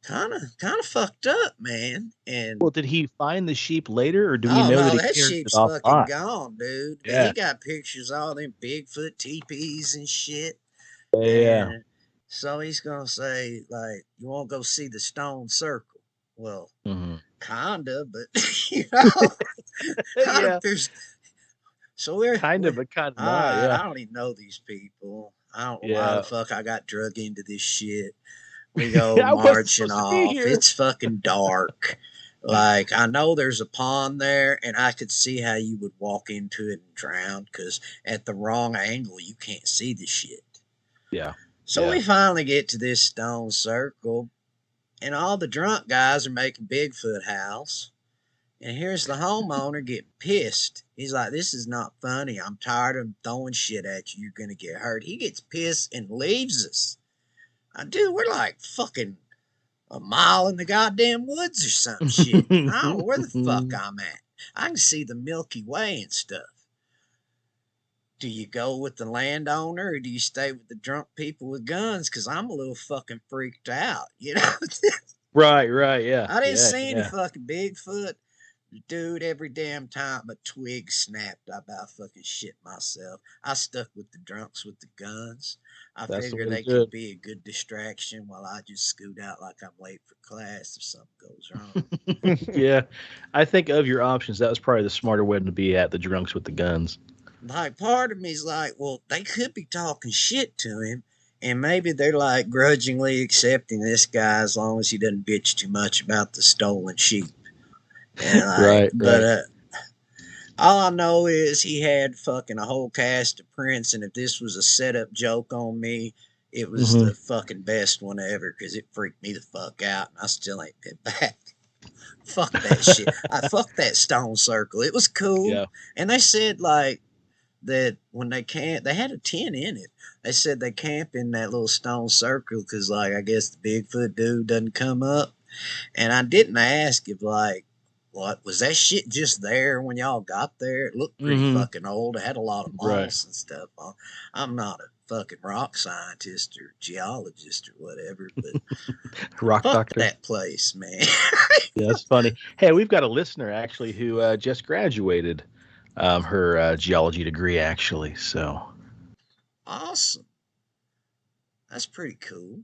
kind of fucked up, man." Well, And did he find the sheep later, or do we oh know that no, he that carried it sheep's off fucking alive? gone, dude. And Yeah. he got pictures of all them Bigfoot teepees and shit. Yeah. And so he's gonna say, like, "You want to go see the stone circle?" Well, Hmm. kinda, but you know, Yeah. there's so we're But kind of all not. right. Yeah. I don't even know these people. I don't know why the Yeah. fuck I got drug into this shit. We go I wasn't marching supposed to be off. here. It's fucking dark. Like, I know there's a pond there, and I could see how you would walk into it and drown because at the wrong angle, you can't see the shit. Yeah. So Yeah. we finally get to this stone circle, and all the drunk guys are making Bigfoot howls. And here's the homeowner getting pissed. He's like, "This is not funny. I'm tired of throwing shit at you. You're going to get hurt." He gets pissed and leaves us. Dude, we're like fucking a mile in the goddamn woods or some shit. I don't know where the fuck I'm at. I can see the Milky Way and stuff. Do you go with the landowner or do you stay with the drunk people with guns? Because I'm a little fucking freaked out, you know? Right. Right. Yeah. I didn't Yeah. see any Yeah. fucking Bigfoot. Dude, every damn time a twig snapped, I about fucking shit myself. I stuck with the drunks with the guns. I That's the figured way they to do could it. be a good distraction while I just scoot out like I'm late for class if something goes wrong. Yeah. I think of your options, that was probably the smarter way to be at, the drunks with the guns. Like, part of me's like, well, they could be talking shit to him, and maybe they're like grudgingly accepting this guy as long as he doesn't bitch too much about the stolen sheep. And like, Right. but Right. all I know is he had fucking a whole cast of prints, and if this was a setup joke on me, it was Hmm. the fucking best one ever because it freaked me the fuck out, and I still ain't been back. Fuck that shit. I fuck that stone circle. It was cool, Yeah. and they said like that when they camp, they had a tent in it. They said they camp in that little stone circle because, like, I guess the Bigfoot dude doesn't come up. And I didn't ask if, like, what was that shit just there when y'all got there? It looked pretty Hmm. fucking old. It had a lot of Right. moss and stuff on. I'm not a fucking rock scientist or geologist or whatever, but Rock fuck doctor. that place, man. Yeah, that's funny. Hey, we've got a listener actually who just graduated her geology degree, actually. So Awesome. That's pretty cool.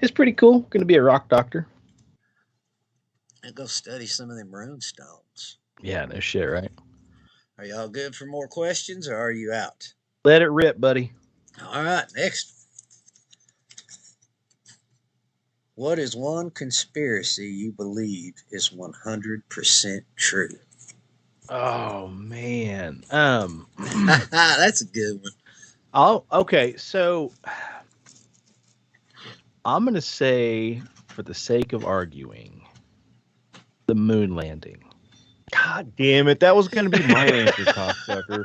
it's pretty cool. Going to be a rock doctor. I'll go study some of them rune stones. Yeah, no shit, right? Are y'all good for more questions or are you out? Let it rip, buddy. All right, next. What is one conspiracy you believe is 100% true? Oh man. That's a good one. Okay, so I'm gonna say, for the sake of arguing, the moon landing. God damn it. That was going to be my answer, cocksucker.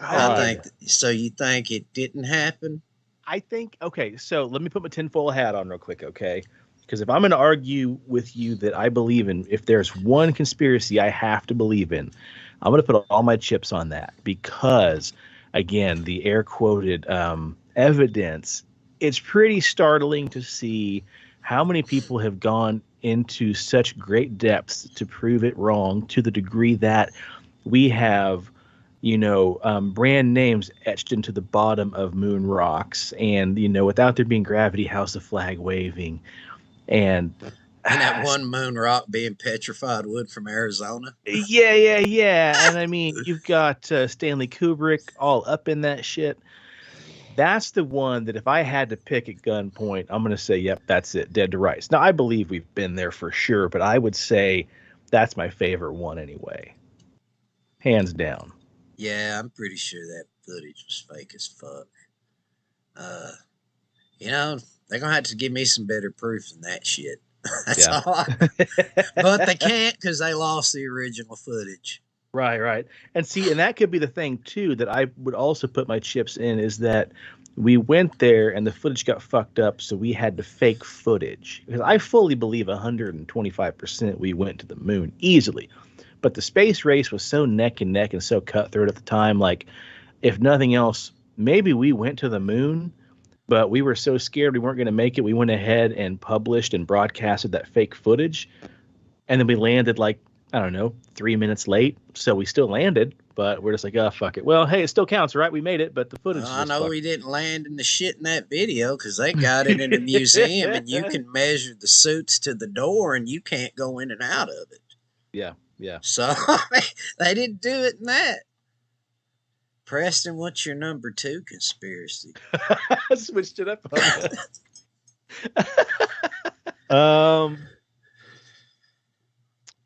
I think so. You think it didn't happen? I think, okay, so let me put my tinfoil hat on real quick, okay? Because if I'm going to argue with you that I believe in, if there's one conspiracy I have to believe in, I'm going to put all my chips on that because, again, the air quoted evidence, it's pretty startling to see how many people have gone into such great depths to prove it wrong, to the degree that we have brand names etched into the bottom of moon rocks, and without there being gravity, how's the flag waving? And that one moon rock being petrified wood from Arizona. yeah. And I mean, you've got Stanley Kubrick all up in that shit. That's the one that if I had to pick at gunpoint, I'm going to say, yep, that's it, dead to rights. Now, I believe we've been there for sure, but I would say that's my favorite one anyway. Hands down. Yeah, I'm pretty sure that footage was fake as fuck. They're going to have to give me some better proof than that shit. That's all. But they can't because they lost the original footage. Right. And see, and that could be the thing too that I would also put my chips in is that we went there and the footage got fucked up, so we had to fake footage. Because I fully believe 125% we went to the moon easily. But the space race was so neck and neck and so cutthroat at the time. Like, if nothing else, maybe we went to the moon, but we were so scared we weren't going to make it. We went ahead and published and broadcasted that fake footage. And then we landed like, I don't know, 3 minutes late. So we still landed, but we're just like, oh, fuck it. Well, hey, it still counts, right? We made it, but the footage is I just know fucked. we didn't land in the shit in that video because they got it in a museum and you can measure the suits to the door and you can't go in and out of it. Yeah. So they didn't do it in that. Preston, what's your number 2 conspiracy? I switched it up.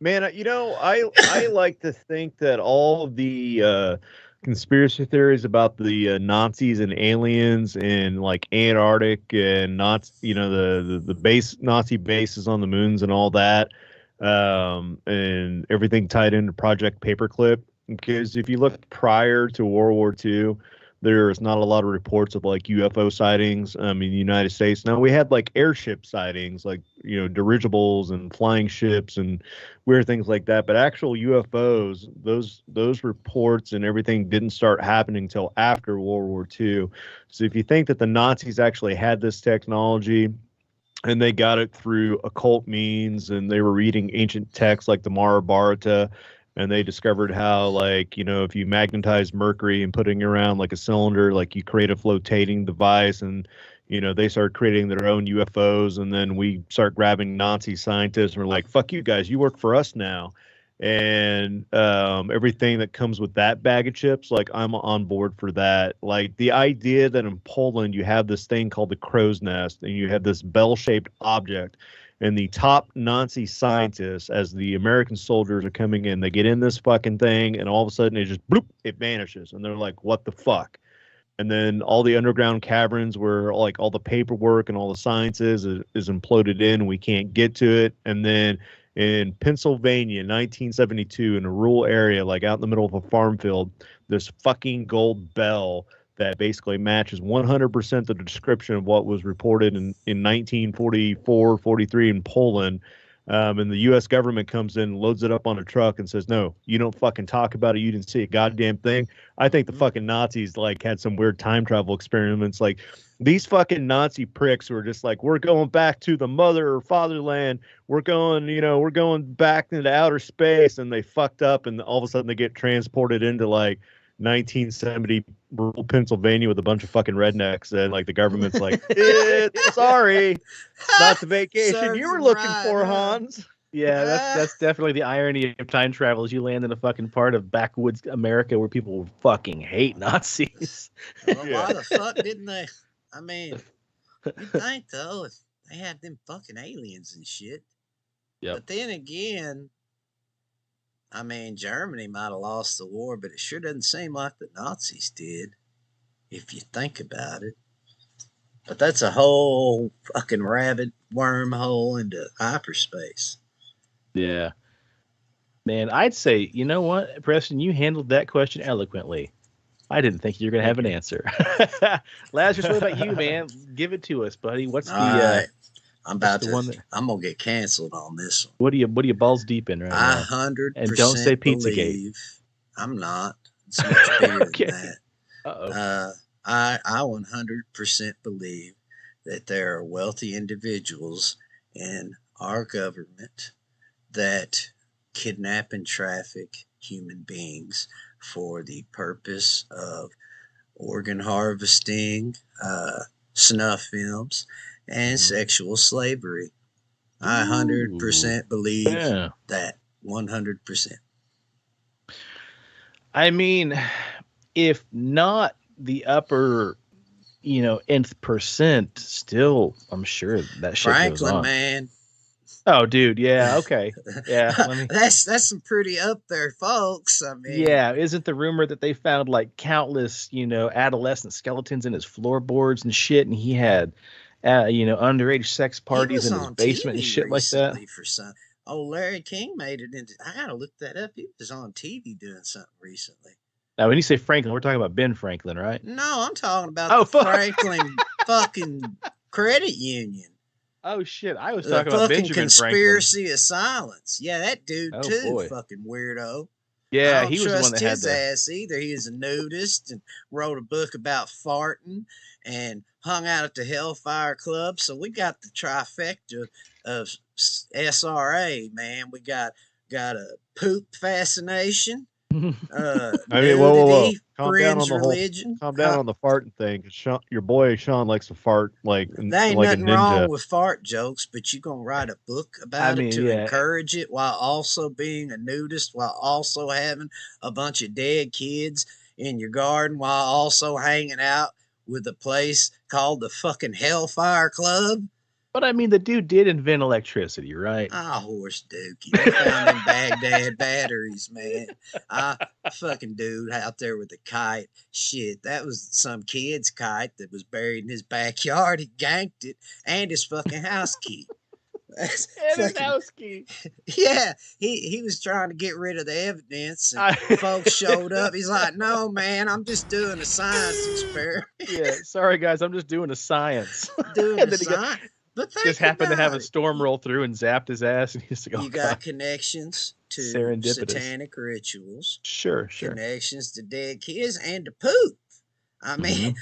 Man, I like to think that all of the conspiracy theories about the Nazis and aliens and like Antarctic and the base Nazi bases on the moons and all that, and everything tied into Project Paperclip. Because if you look prior to World War II, there's not a lot of reports of like UFO sightings in the United States. Now we had like airship sightings, like dirigibles and flying ships and weird things like that. But actual UFOs, those reports and everything didn't start happening until after World War II. So if you think that the Nazis actually had this technology and they got it through occult means and they were reading ancient texts like the Mahabharata, and they discovered how, like, if you magnetize mercury and putting it around like a cylinder, like you create a flotating device, and they start creating their own UFOs, and then we start grabbing Nazi scientists and we're like, fuck you guys, you work for us now. And everything that comes with that bag of chips, like, I'm on board for that. Like, the idea that in Poland you have this thing called the crow's nest and you have this bell-shaped object, and the top Nazi scientists, as the American soldiers are coming in, they get in this fucking thing, and all of a sudden it just bloop, it vanishes, and they're like, "What the fuck?" And then all the underground caverns where like all the paperwork and all the sciences is imploded in, and we can't get to it. And then in Pennsylvania, 1972, in a rural area, like out in the middle of a farm field, this fucking gold bell that basically matches 100% the description of what was reported in 1944, 43 in Poland. And the U.S. government comes in, loads it up on a truck and says, no, you don't fucking talk about it. You didn't see a goddamn thing. I think the fucking Nazis like had some weird time travel experiments. Like, these fucking Nazi pricks were just like, we're going back to the mother or fatherland. We're going back into outer space. And they fucked up, and all of a sudden they get transported into like 1970 rural Pennsylvania with a bunch of fucking rednecks, and like the government's like, sorry, not the vacation you were looking for, Hans. Yeah, that's definitely the irony of time travel, is you land in a fucking part of backwoods America where people fucking hate Nazis. Well, why the fuck didn't they? I mean, you'd think though, if they had them fucking aliens and shit. Yep. But then again, I mean, Germany might have lost the war, but it sure doesn't seem like the Nazis did, if you think about it. But that's a whole fucking rabbit wormhole into hyperspace. Yeah. Man, I'd say, you know what, Preston, you handled that question eloquently. I didn't think you were going to have an answer. Lazarus, what about you, man? Give it to us, buddy. What's All right. I'm about to. I'm gonna get canceled on this one. What are you balls deep in right now? 100% and don't say Pizzagate. Believe, I'm not. It's much bigger okay. than that. Uh-oh. I 100% believe that there are wealthy individuals in our government that kidnap and traffic human beings for the purpose of organ harvesting, snuff films, and sexual slavery. I 100% believe that. 100%. I mean, if not the upper, nth percent, still, I'm sure that shit Franklin, goes on. Man. Oh, dude, yeah, okay, yeah. That's some pretty up there, folks. I mean, yeah, isn't the rumor that they found like countless, adolescent skeletons in his floorboards and shit, and he had, underage sex parties in his basement and shit like that? For some, Oh, Larry King made it into. I gotta look that up. He was on TV doing something recently. Now, when you say Franklin, we're talking about Ben Franklin, right? No, I'm talking about Oh, the fuck. Franklin fucking credit union. Oh shit! I was The talking about fucking Benjamin Franklin. conspiracy of silence. Yeah, that dude Oh too, boy. fucking weirdo. I Yeah, don't he was the one trust that had his the. ass either. He was a nudist and wrote a book about farting and hung out at the Hellfire Club. So we got the trifecta of SRA, man. We got a poop fascination, I mean, whoa. nudity, fringe religion. Calm down on the farting thing. 'Cause your boy Shawn likes to fart like There ain't like a nothing wrong ninja. with fart jokes, but you gonna write a book I about it mean, to yeah. encourage it while also being a nudist, while also having a bunch of dead kids in your garden, while also hanging out with a place called the fucking Hellfire Club. But I mean, the dude did invent electricity, right? Ah, horse dookie. They found them Baghdad batteries, man. Fucking dude out there with a kite. Shit, that was some kid's kite that was buried in his backyard. He ganked it and his fucking house key. That's And his fucking, house key. yeah, he was trying to get rid of the evidence, and I- folks showed up. He's like, "No, man, I'm just doing a science experiment." Yeah, sorry guys, I'm just doing a science. Doing And a then he science. But think just happened to have a about it. storm roll through and zapped his ass, and he's like, "Oh You got god, connections to serendipitous." satanic rituals, Sure. connections to dead kids, and to poop. I mean,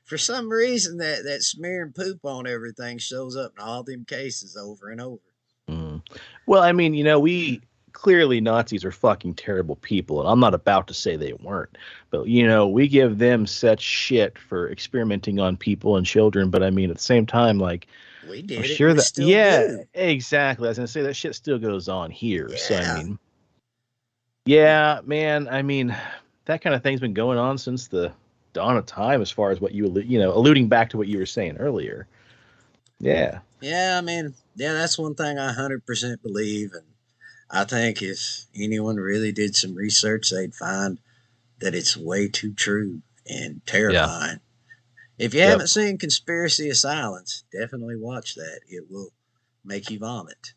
for some reason that smearing poop on everything shows up in all them cases over and over. Mm. Well, I mean, we clearly Nazis are fucking terrible people, and I'm not about to say they weren't, but we give them such shit for experimenting on people and children. But I mean, at the same time, like, We did I'm it. sure We that still do. exactly. I was gonna say that shit still goes on here. So I Yeah. mean, yeah, man. I mean, that kind of thing's been going on since the dawn of time, as far as what alluding back to what you were saying earlier. Yeah. Yeah, I mean, yeah, that's one thing I 100% believe. And I think if anyone really did some research, they'd find that it's way too true and terrifying. If you haven't seen Conspiracy of Silence, definitely watch that. It will make you vomit.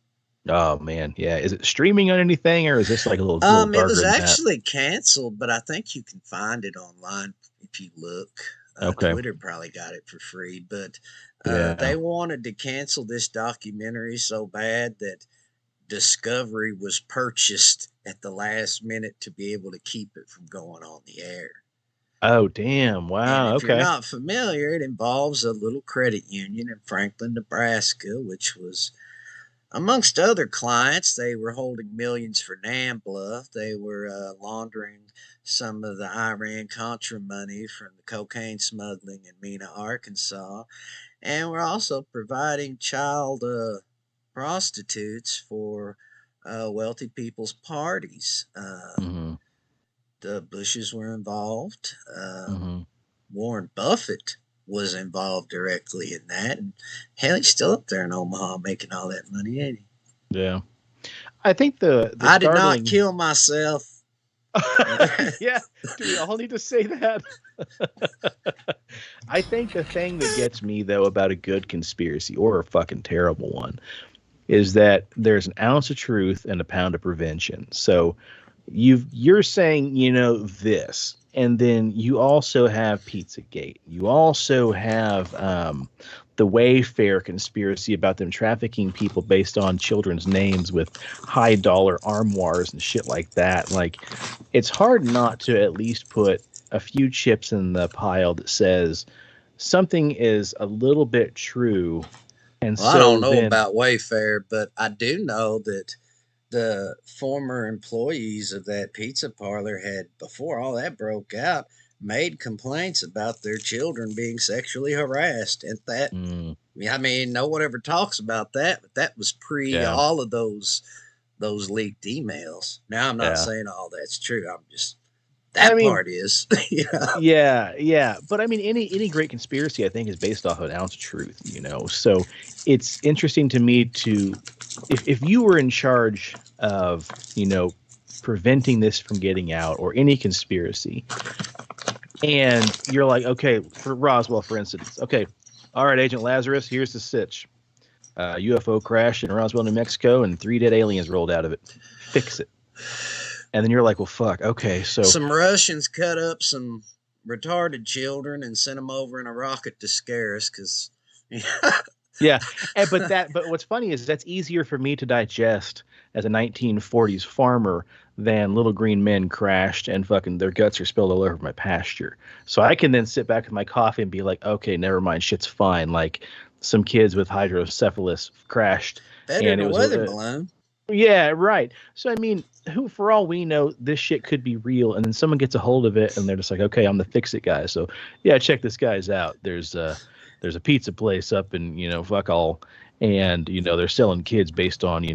Oh man, yeah. Is it streaming on anything, or is this like a little darker It was than that? actually canceled, but I think you can find it online if you look. Okay. Twitter probably got it for free, but Yeah. they wanted to cancel this documentary so bad that Discovery was purchased at the last minute to be able to keep it from going on the air. Oh damn! Wow. And if Okay. you're not familiar, it involves a little credit union in Franklin, Nebraska, which was, amongst other clients, they were holding millions for NAMBLA. They were laundering some of the Iran-Contra money from the cocaine smuggling in Mena, Arkansas. And we're also providing child prostitutes for wealthy people's parties. Mm-hmm. The Bushes were involved. Mm-hmm. Warren Buffett was involved directly in that. And hell, he's still up there in Omaha making all that money, ain't he? Yeah. I think the I did startling... not kill myself. Yeah. Do we all need to say that? I think the thing that gets me, though, about a good conspiracy or a fucking terrible one is that there's an ounce of truth and a pound of prevention. So you're saying, this, and then you also have Pizzagate. You also have the Wayfair conspiracy about them trafficking people based on children's names with high dollar armoires and shit like that. Like, it's hard not to at least put a few chips in the pile that says something is a little bit true. And well, I don't know about Wayfair, but I do know that the former employees of that pizza parlor had, before all that broke out, made complaints about their children being sexually harassed. And that, I mean, no one ever talks about that, but that was pre all of those leaked emails. Now, I'm not saying all that's true. I'm just, part is. Yeah. But I mean, any great conspiracy, I think, is based off of an ounce of truth, So it's interesting to me to, if you were in charge of, preventing this from getting out, or any conspiracy, and you're like, okay, for Roswell, for instance, okay, all right, Agent Lazarus, here's the sitch. UFO crashed in Roswell, New Mexico, and 3 dead aliens rolled out of it. Fix it. And then you're like, well, fuck. Okay, so some Russians cut up some retarded children and sent them over in a rocket to scare us, because yeah. But what's funny is that's easier for me to digest as a 1940s farmer than little green men crashed and fucking their guts are spilled all over my pasture. So I can then sit back with my coffee and be like, okay, never mind, shit's fine. Like some kids with hydrocephalus crashed. better and than it a was weather balloon. Yeah, right. So I mean, who for all we know, this shit could be real, and then someone gets a hold of it, and they're just like, okay, I'm the fix it guy. So yeah, check this guy's out. There's a pizza place up in fuck all, and they're selling kids based on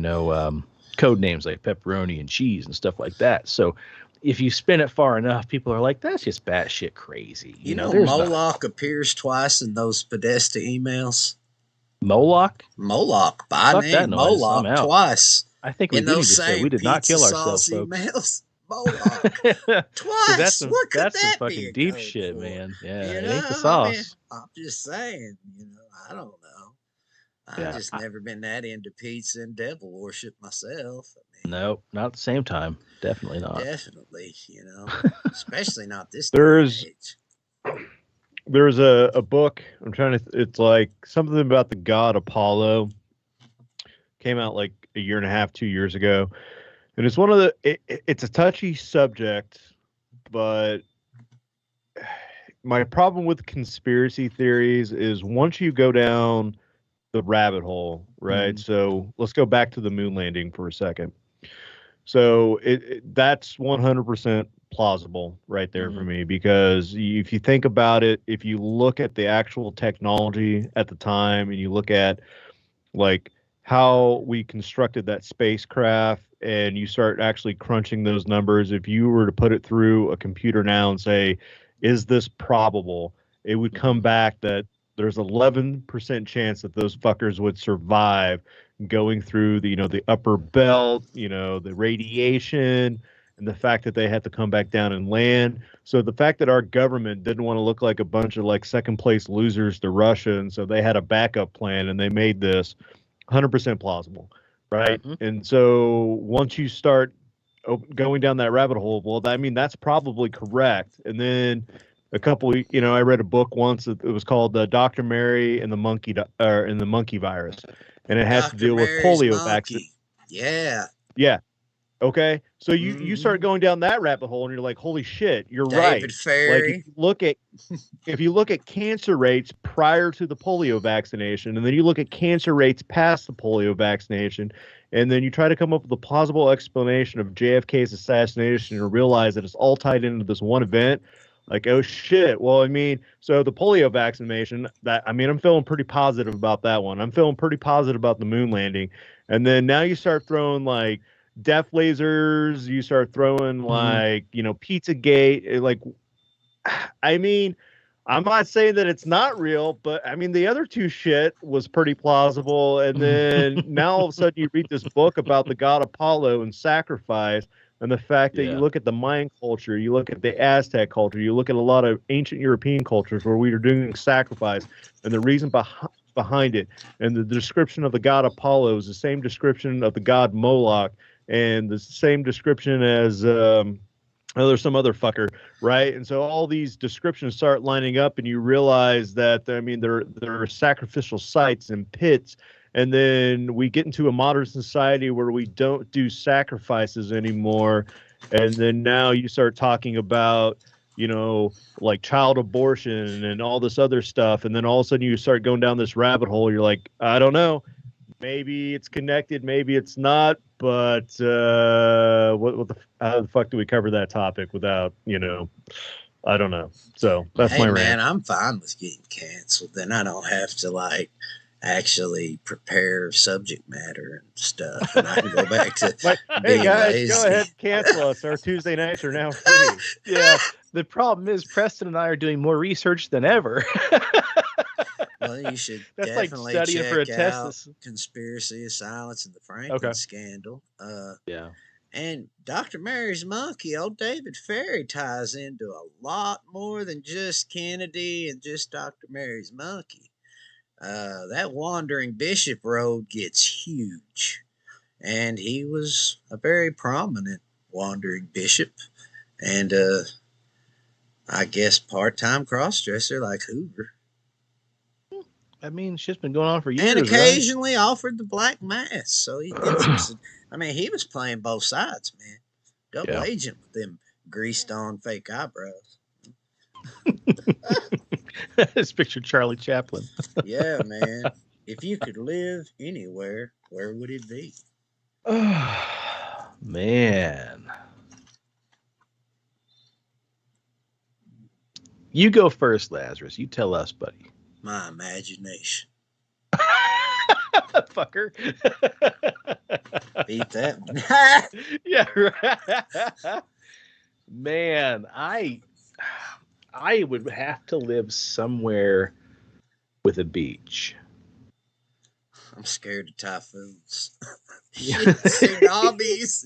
code names like pepperoni and cheese and stuff like that. So if you spin it far enough, people are like, that's just batshit crazy. Moloch appears twice in those Podesta emails. Moloch by fuck name Moloch twice. I think we in those same we did not kill ourselves, folks. Emails. Moloch twice. What could that's that some fucking be deep shit, for? man. Yeah, it ain't the sauce. I'm just saying. I don't know. I've just never been that into pizza and devil worship myself. Nope, not at the same time. Definitely not. Definitely, especially not this age. There's a book. I'm trying to. It's like something about the god Apollo. Came out like a year and a half, 2 years ago, and it's one of the. It's a touchy subject, but my problem with conspiracy theories is once you go down the rabbit hole, right? So let's go back to the moon landing for a second. So that's 100% plausible right there for me, because if you think about it, if you look at the actual technology at the time and you look at like how we constructed that spacecraft and you start actually crunching those numbers, if you were to put it through a computer now and say, is this probable? It would come back that there's 11% chance that those fuckers would survive going through the, the upper belt, the radiation, and the fact that they had to come back down and land. So the fact that our government didn't want to look like a bunch of like second place losers to Russia, and so they had a backup plan and they made this 100% plausible, right? And so once you start going down that rabbit hole, well, that's probably correct. And then a couple, I read a book once that it was called Dr. Mary and the monkey virus, and it has Dr. to deal with polio vaccine. Yeah. Yeah. Okay. So you start going down that rabbit hole and you're like, holy shit, you're right. David Ferry. Like if you look at cancer rates prior to the polio vaccination, and then you look at cancer rates past the polio vaccination, and then you try to come up with a plausible explanation of JFK's assassination and realize that it's all tied into this one event. Like, oh shit. Well, so the polio vaccination, I'm feeling pretty positive about that one. I'm feeling pretty positive about the moon landing. And then now you start throwing like death lasers, you start throwing like, Pizzagate. Like, I'm not saying that it's not real, but the other two shit was pretty plausible. And then now all of a sudden you read this book about the god Apollo and sacrifice. And the fact that you look at the Mayan culture, you look at the Aztec culture, you look at a lot of ancient European cultures where we are doing sacrifice, and the reason behind it, and the description of the god Apollo is the same description of the god Moloch, and the same description as there's some other fucker, right? And so all these descriptions start lining up, and you realize that there are sacrificial sites and pits. And then we get into a modern society where we don't do sacrifices anymore. And then now you start talking about, like child abortion and all this other stuff. And then all of a sudden you start going down this rabbit hole. You're like, I don't know. Maybe it's connected. Maybe it's not. But how the fuck do we cover that topic without, I don't know. So that's my rant. Man, I'm fine with getting canceled. Then I don't have to actually prepare subject matter and stuff, and I can go back to hey guys, lazy. Go ahead and cancel us. Our Tuesday nights are now free. Yeah, the problem is Preston and I are doing more research than ever. Well, you should That's definitely like studying check for a out test. Conspiracy of Silence and the Franklin Scandal. Yeah. And Dr. Mary's Monkey, old David Ferry, ties into a lot more than just Kennedy and just Dr. Mary's Monkey. That wandering bishop road gets huge. And he was a very prominent wandering bishop. And I guess part-time crossdresser like Hoover. I mean, shit's been going on for years, And right? occasionally offered the black mass. So he did some. I mean, he was playing both sides, man. Double agent with them greased on fake eyebrows. It's picture Charlie Chaplin. Yeah, man. If you could live anywhere, where would it be? Oh, man. You go first, Lazarus. You tell us, buddy. My imagination. Fucker. Beat that one. Yeah, right. Man, I would have to live somewhere with a beach. I'm scared of typhoons. Tsunamis.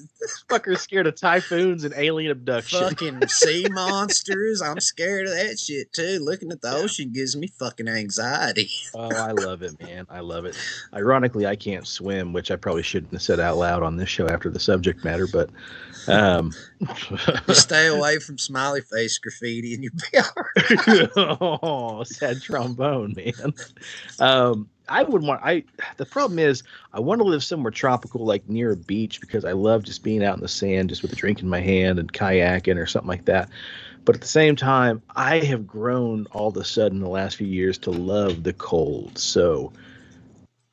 Fucker's scared of typhoons and alien abduction. Fucking sea monsters. I'm scared of that shit too. Looking at the ocean gives me fucking anxiety. Oh, I love it, man. I love it. Ironically, I can't swim, which I probably shouldn't have said out loud on this show after the subject matter, but just stay away from smiley face graffiti and you'll be all right. Oh, sad trombone, man. I would want. The problem is, I want to live somewhere tropical, like near a beach, because I love just being out in the sand, just with a drink in my hand and kayaking or something like that. But at the same time, I have grown all of a sudden in the last few years to love the cold. So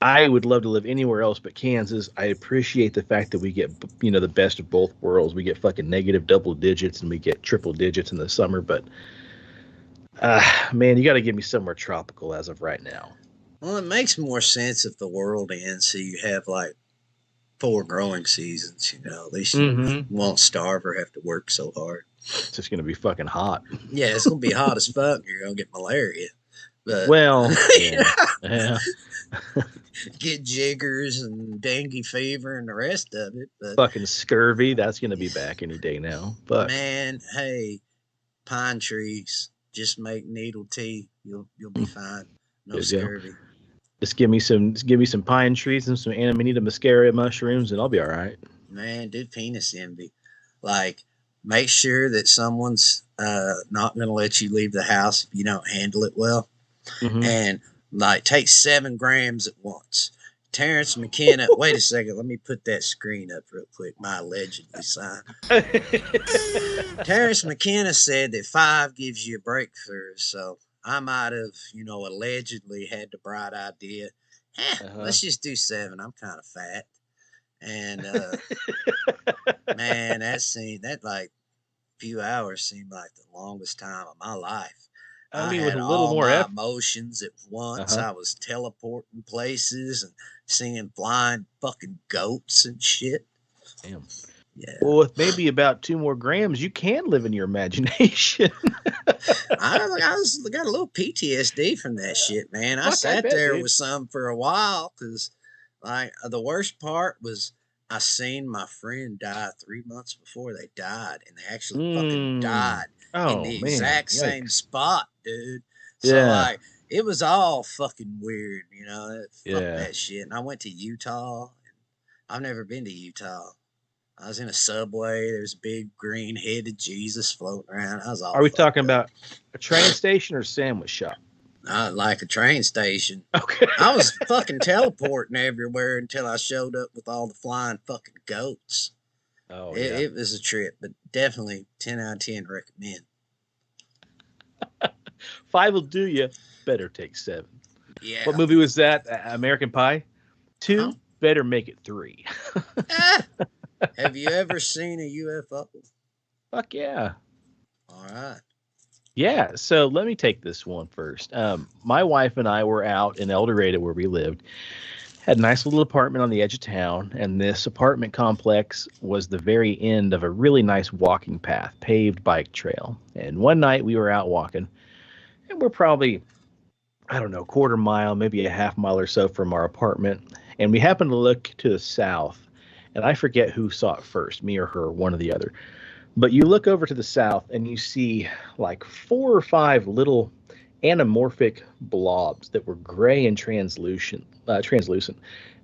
I would love to live anywhere else but Kansas. I appreciate the fact that we get, the best of both worlds. We get fucking negative double digits and we get triple digits in the summer. But man, you got to give me somewhere tropical as of right now. Well, it makes more sense if the world ends, so you have like 4 growing seasons. At least you won't starve or have to work so hard. It's just gonna be fucking hot. Yeah, it's gonna be hot as fuck. You're gonna get malaria. But, well, yeah. Get jiggers and dengue fever and the rest of it. But fucking scurvy, that's gonna be back any day now. But man, hey, pine trees, just make needle tea. You'll be fine. No scurvy. Just give me some pine trees and some Amanita muscaria mushrooms, and I'll be all right. Man, do penis envy. Like, make sure that someone's not going to let you leave the house if you don't handle it well. Mm-hmm. And, like, take 7 grams at once. Terrence McKenna, wait a second, let me put that screen up real quick, my allegedly sign. Terrence McKenna said that 5 gives you a breakthrough, so I might have, allegedly had the bright idea. Let's just do 7. I'm kind of fat. And, man, that like few hours seemed like the longest time of my life. I mean, had with a little all more my emotions at once. I was teleporting places and seeing flying fucking goats and shit. Damn. Yeah. Well, with maybe about 2 more grams, you can live in your imagination. I got a little PTSD from that shit, man. I sat there with some for a while because, like, the worst part was I seen my friend die 3 months before they died, and they actually fucking died in the exact same spot, dude. So, like, it was all fucking weird, Fuck that shit. And I went to Utah. I've never been to Utah. I was in a subway. There's a big green-headed Jesus floating around. I was all. Are we talking about a train station or sandwich shop? Like a train station. Okay. I was fucking teleporting everywhere until I showed up with all the flying fucking goats. Oh, it was a trip, but definitely 10 out of 10 recommend. 5 will do you. Better take 7. Yeah. What movie was that? American Pie? 2? Better make it 3. Have you ever seen a UFO? Fuck yeah. All right. Yeah, so let me take this one first. My wife and I were out in El Dorado where we lived. Had a nice little apartment on the edge of town, and this apartment complex was the very end of a really nice walking path, paved bike trail. And one night we were out walking, and we're probably, I don't know, quarter mile, maybe a half mile or so from our apartment, and we happened to look to the south. And I forget who saw it first, me or her, one or the other. But you look over to the south and you see like 4 or 5 little anamorphic blobs that were gray and translucent,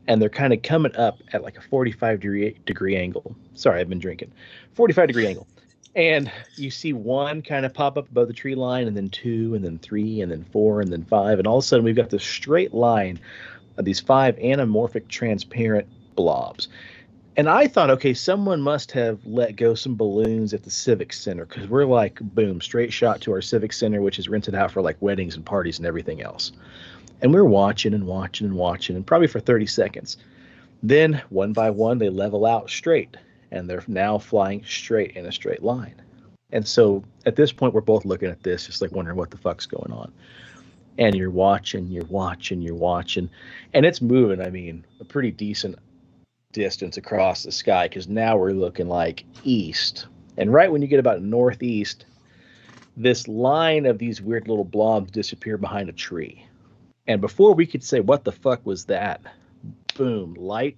and they're kind of coming up at like a 45-degree angle. Sorry, I've been drinking. 45-degree angle. And you see one kind of pop up above the tree line, and then two, and then three, and then four, and then five. And all of a sudden, we've got this straight line of these 5 anamorphic transparent blobs. And I thought, okay, someone must have let go some balloons at the Civic Center, because we're like, boom, straight shot to our Civic Center, which is rented out for like weddings and parties and everything else. And we're watching and watching and watching, and probably for 30 seconds. Then, one by one, they level out straight, and they're now flying straight in a straight line. And so at this point, we're both looking at this, just like wondering what the fuck's going on. And you're watching, and it's moving, I mean, a pretty decent distance across the sky, because now we're looking like east. And right when you get about northeast, this line of these weird little blobs disappear behind a tree. And before we could say, what the fuck was that? Boom, light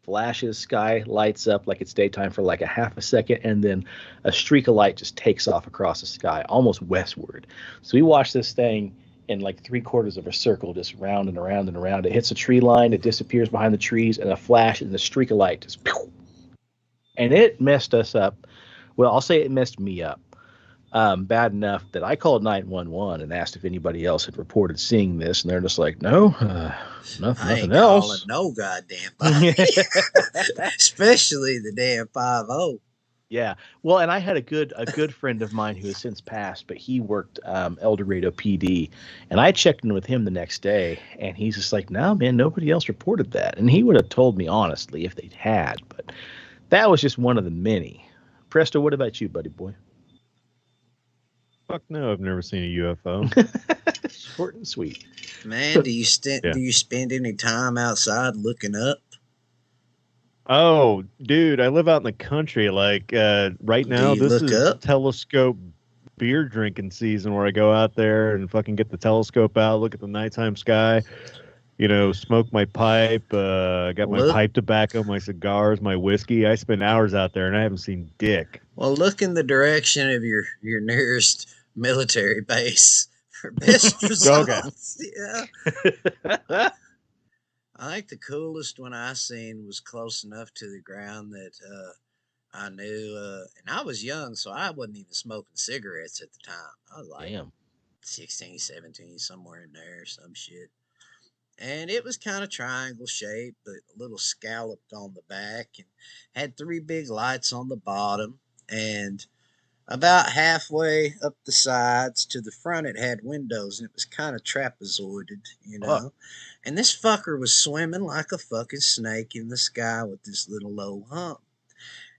flashes, sky lights up like it's daytime for like a half a second, and then a streak of light just takes off across the sky, almost westward. So we watch this thing in like 3/4 of a circle, just round and around and around. It hits a tree line, it disappears behind the trees, and a flash and a streak of light just pew! And it messed us up. Well, I'll say it messed me up. Bad enough that I called 911 and asked if anybody else had reported seeing this, and they're just like, no, nothing else. No goddamn body. Especially the damn 5-0. Yeah, well, and I had a good friend of mine who has since passed, but he worked El Dorado PD, and I checked in with him the next day, and he's just like, no, man, nobody else reported that, and he would have told me honestly if they'd had, but that was just one of the many. Presto, what about you, buddy boy? Fuck no, I've never seen a UFO. Short and sweet. Man, do you spend any time outside looking up? Oh, dude, I live out in the country. Like right now, this is telescope beer drinking season, where I go out there and fucking get the telescope out, look at the nighttime sky, smoke my pipe. I got my pipe tobacco, my cigars, my whiskey. I spend hours out there, and I haven't seen dick. Well, look in the direction of your nearest military base for best results. Yeah. I think the coolest one I seen was close enough to the ground that I knew, and I was young, so I wasn't even smoking cigarettes at the time. I was like 16, 17, somewhere in there, some shit. And it was kind of triangle shaped, but a little scalloped on the back, and had 3 big lights on the bottom, and about halfway up the sides to the front, it had windows, and it was kind of trapezoided, And this fucker was swimming like a fucking snake in the sky with this little low hump.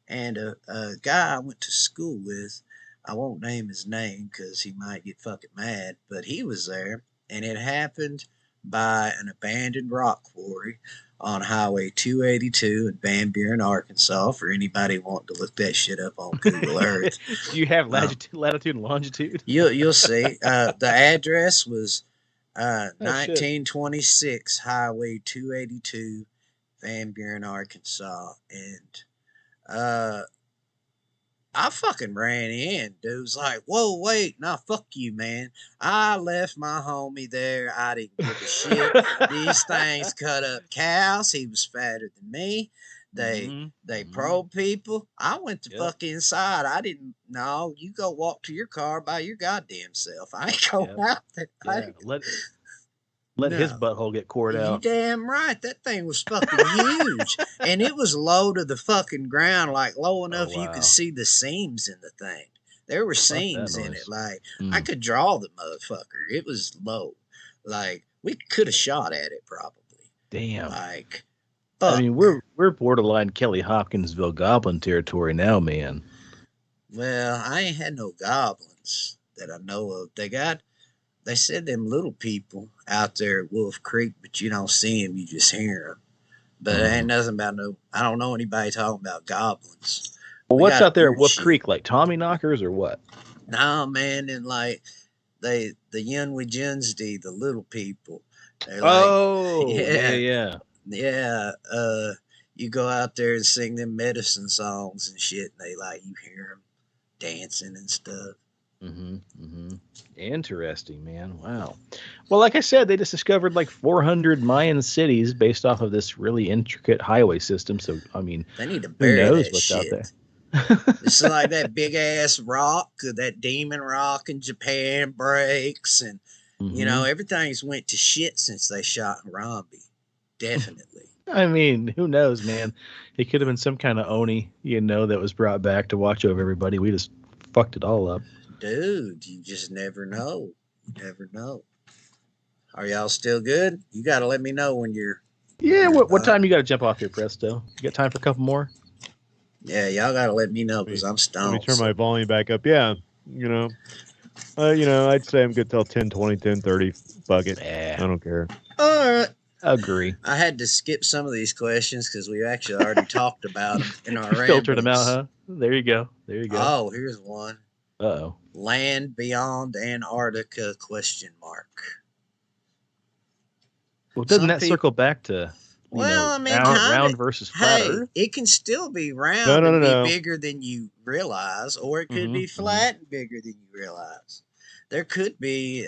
And a guy I went to school with, I won't name his name because he might get fucking mad, but he was there, and it happened by an abandoned rock quarry on Highway 282 in Van Buren, Arkansas, for anybody wanting to look that shit up on Google Earth. Do you have latitude and longitude? You'll see. The address was 1926 Highway 282, Van Buren, Arkansas. And I fucking ran in. Dude was like, whoa, wait, nah, fuck you, man. I left my homie there. I didn't give a shit. These things cut up cows. He was fatter than me. They probe people. I went to fuck inside. I didn't. No, you go walk to your car by your goddamn self. I ain't going out there. Let his butthole get cored out. You damn right. That thing was fucking huge. And it was low to the fucking ground, like low enough you could see the seams in the thing. There were seams in it. Like, I could draw the motherfucker. It was low. Like, we could have shot at it probably. Damn. Like, I mean, we're borderline Kelly Hopkinsville goblin territory now, man. Well, I ain't had no goblins that I know of. They said them little people out there at Wolf Creek, but you don't see them, you just hear them. But it ain't nothing about I don't know anybody talking about goblins. Well, what's out there at Wolf Creek, like Tommy knockers or what? No, man, and like the Yunwi the little people. Like, yeah. You go out there and sing them medicine songs and shit, and you hear them dancing and stuff. Interesting, man. Wow. Well, like I said, they just discovered like 400 Mayan cities based off of this really intricate highway system. So, I mean, They need to who bury knows that what's out shit. there? It's like that big ass rock, that demon rock in Japan breaks, and everything's went to shit since they shot Harambe. Definitely. I mean, who knows, man? It could have been some kind of Oni, that was brought back to watch over everybody. We just fucked it all up. Dude, you just never know. You never know. Are y'all still good? You got to let me know when you're. Yeah, what time you got to jump off here, Presto? You got time for a couple more? Yeah, y'all got to let me know because I'm stoned. Let me turn my volume back up. Yeah, I'd say I'm good till 10:20, 10:30. Fuck it. I don't care. All right. Agree. I had to skip some of these questions because we actually already talked about them in our filtered them out, huh? There you go. Oh, here's one. Uh-oh. Land beyond Antarctica ? Well, doesn't that circle back to round versus flat Earth? It can still be round and be bigger than you realize, or it could be flat and bigger than you realize. There could be,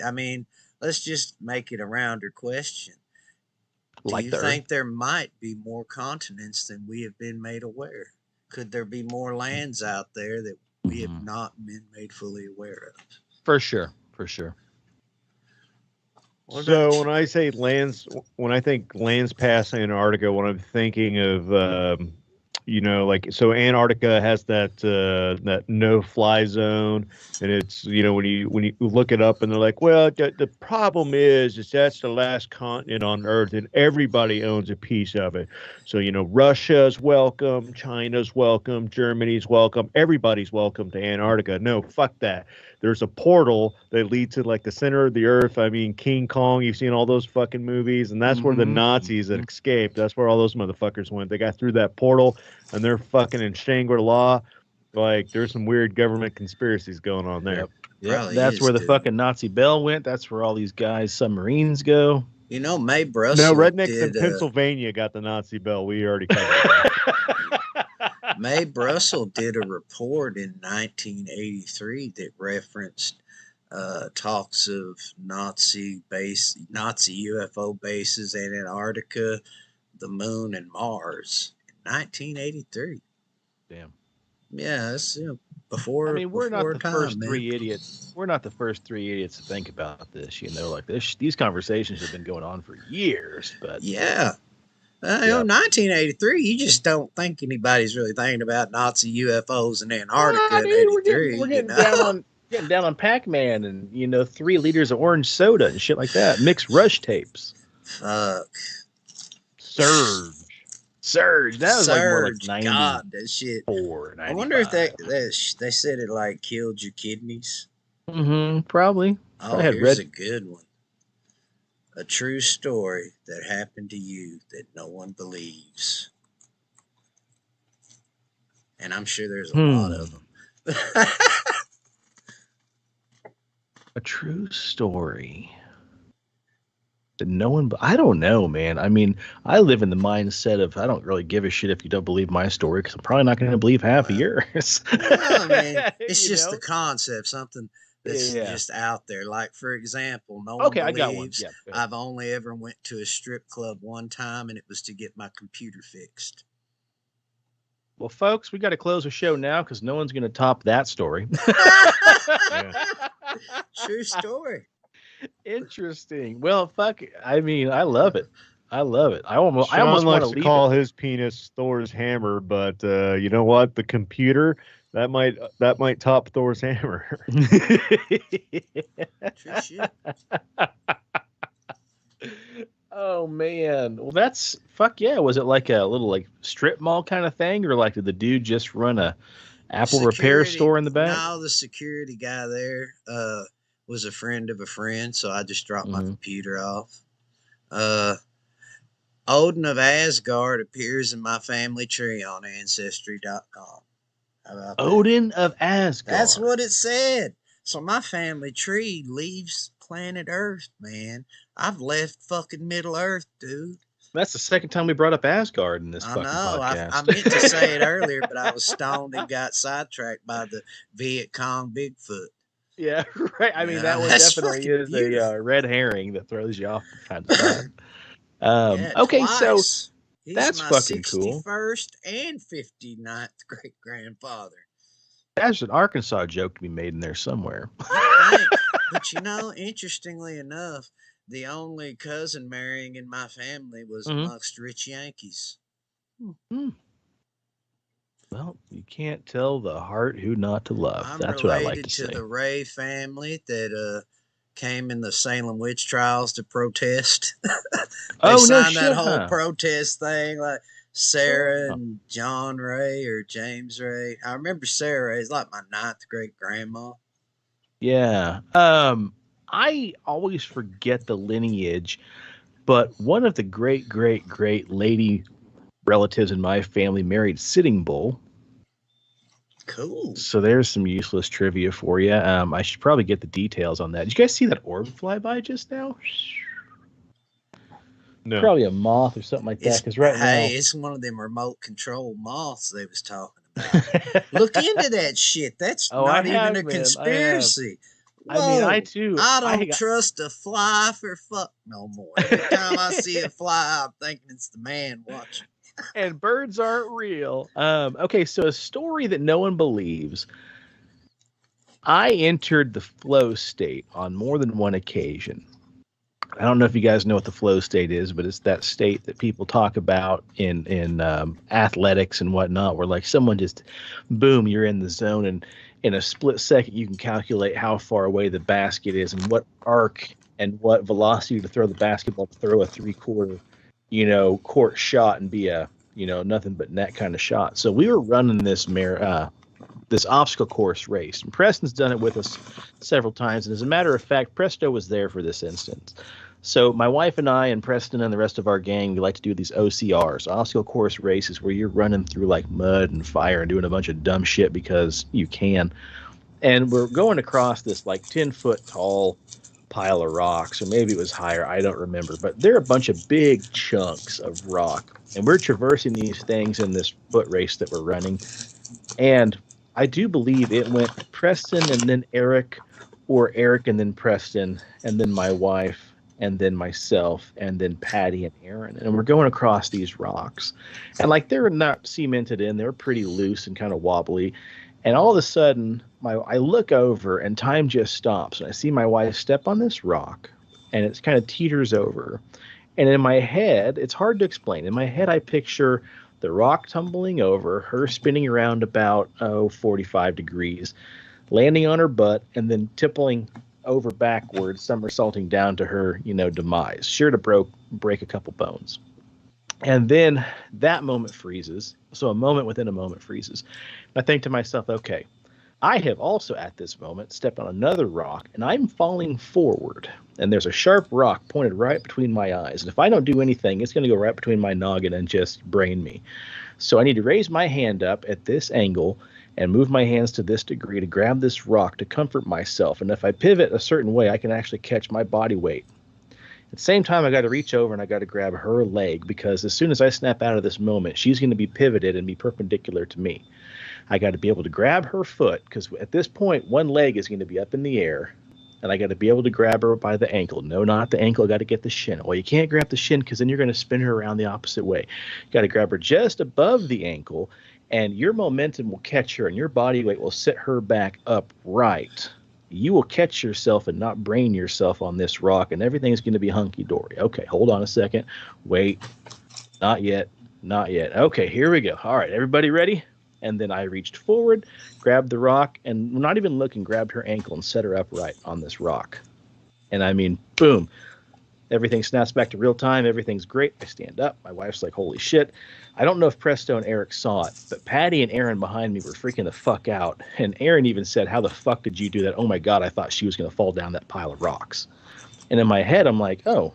let's just make it a rounder question. Do you think there might be more continents than we have been made aware? Could there be more lands out there that we have not been made fully aware of? For sure. So when I say lands, when I think lands past Antarctica, what I'm thinking of, so Antarctica has that no-fly zone, and it's when you look it up, and they're like, well, the problem is that's the last continent on Earth, and everybody owns a piece of it. So Russia's welcome, China's welcome, Germany's welcome, everybody's welcome to Antarctica. No, fuck that. There's a portal that leads to like the center of the earth. I mean, King Kong, you've seen all those fucking movies, and that's where the Nazis that escaped, that's where all those motherfuckers went. They got through that portal, and they're fucking in Shangri-La. Like, there's some weird government conspiracies going on there. Yep. That's where the fucking Nazi Bell went. That's where all these guys' submarines go. May Brussel. No, rednecks in Pennsylvania got the Nazi Bell. We already covered that. May Brussel did a report in 1983 that referenced talks of Nazi UFO bases in Antarctica, the Moon, and Mars in 1983. Damn. Yeah, that's before. I mean, we're not the first man. three idiots. We're not the first three idiots to think about this. Like this. These conversations have been going on for years. But yeah. 1983, you just don't think anybody's really thinking about Nazi UFOs in Antarctica in 83. We're getting down on Pac-Man and, 3 liters of orange soda and shit like that. Mixed rush tapes. Fuck. Surge. That was like more like 90. God, that shit. I wonder if they said it like killed your kidneys. Probably. Oh, here's a good one. A true story that happened to you that no one believes. And I'm sure there's a lot of them. A true story that no one... I don't know, man. I mean, I live in the mindset of I don't really give a shit if you don't believe my story because I'm probably not going to believe half of yours. It's just the concept, something... That's just out there. Like, for example, no one believes I got one. Yeah, I've only ever went to a strip club one time, and it was to get my computer fixed. Well, folks, we got to close the show now because no one's going to top that story. True story. Interesting. Well, fuck. I mean, I love it. I almost likes want to call his penis Thor's hammer, but you know what? The computer... That might top Thor's hammer. True shit. Oh man. Well, that's fuck yeah. Was it like a little like strip mall kind of thing, or like did the dude just run a Apple repair store in the back? No, the security guy there was a friend of a friend, so I just dropped my computer off. Odin of Asgard appears in my family tree on Ancestry.com. Odin of Asgard. That's what it said. So my family tree leaves planet Earth, man. I've left fucking Middle Earth, dude. That's the second time we brought up Asgard in this fucking podcast. I meant to say it earlier, but I was stoned and got sidetracked by the Viet Cong Bigfoot. Yeah, right. I mean, that one That's definitely fucking is beautiful. a red herring that throws you off from time to time. Yeah, Okay, so twice. He's that's my fucking cool. 61st and 59th great grandfather. That's an Arkansas joke to be made in there somewhere. You'd think. But interestingly enough, the only cousin marrying in my family was Hmm. amongst rich Yankees. Hmm. Well, you can't tell the heart who not to love. I'm That's what I like to related to say. the Ray family that came in the Salem witch trials to protest. They Oh, no signed that shit, whole huh? protest thing, like Sarah Oh. and John Ray or James Ray. I remember Sarah Ray's like my ninth great grandma. Yeah. I always forget the lineage, but one of the great, great, great lady relatives in my family married Sitting Bull. Cool. So there's some useless trivia for you. I should probably get the details on that. Did you guys see that orb fly by just now? No. Probably a moth or something like that. Because right now, It's one of them remote control moths they was talking about. Look into that shit. That's oh, I not even a have, man. I have. conspiracy. I mean, I Whoa. too. I I don't got. trust a fly for fuck no more. Every time I see a fly, I'm thinking it's the man watching. And birds aren't real. Okay, so a story that no one believes. I entered the flow state on more than one occasion. I don't know if you guys know what the flow state is, but it's that state that people talk about in athletics and whatnot, where like someone just, boom, you're in the zone, and in a split second you can calculate how far away the basket is and what arc and what velocity to throw the basketball to throw a 3/4, court shot and be a nothing but net kind of shot. So we were running this obstacle course race, and Preston's done it with us several times. And as a matter of fact, Presto was there for this instance. So my wife and I and Preston and the rest of our gang, we like to do these OCRs, obstacle course races, where you're running through like mud and fire and doing a bunch of dumb shit because you can. And we're going across this like 10-foot tall pile of rocks, or maybe it was higher, I don't remember, but they're a bunch of big chunks of rock. And we're traversing these things in this foot race that we're running. And I do believe it went Preston and then Eric, or Eric and then Preston, and then my wife, and then myself, and then Patty and Aaron. And we're going across these rocks. And like they're not cemented in, they're pretty loose and kind of wobbly. And all of a sudden, I look over and time just stops. And I see my wife step on this rock, and it kind of teeters over. And in my head, it's hard to explain. In my head, I picture the rock tumbling over, her spinning around about 45 degrees, landing on her butt, and then tippling over backwards, somersaulting down to her, demise, sure to break a couple bones. And then that moment freezes. So a moment within a moment freezes. I think to myself, okay, I have also at this moment stepped on another rock, and I'm falling forward. And there's a sharp rock pointed right between my eyes. And if I don't do anything, it's going to go right between my noggin and just brain me. So I need to raise my hand up at this angle and move my hands to this degree to grab this rock to comfort myself. And if I pivot a certain way, I can actually catch my body weight. At the same time, I got to reach over and I got to grab her leg, because as soon as I snap out of this moment, she's going to be pivoted and be perpendicular to me. I got to be able to grab her foot, because at this point, one leg is going to be up in the air, and I got to be able to grab her by the ankle. No, not the ankle. I got to get the shin. Well, you can't grab the shin because then you're going to spin her around the opposite way. You got to grab her just above the ankle, and your momentum will catch her, and your body weight will set her back upright. You will catch yourself and not brain yourself on this rock, and everything's going to be hunky-dory. Okay, hold on a second. Wait. Not yet. Not yet. Okay, here we go. All right, everybody ready? And then I reached forward, grabbed the rock, and not even looking, grabbed her ankle and set her upright on this rock. And I mean, boom. Everything snaps back to real time. Everything's great. I stand up. My wife's like, holy shit. I don't know if Presto and Eric saw it, but Patty and Aaron behind me were freaking the fuck out. And Aaron even said, how the fuck did you do that? Oh my God, I thought she was going to fall down that pile of rocks. And in my head, I'm like, oh,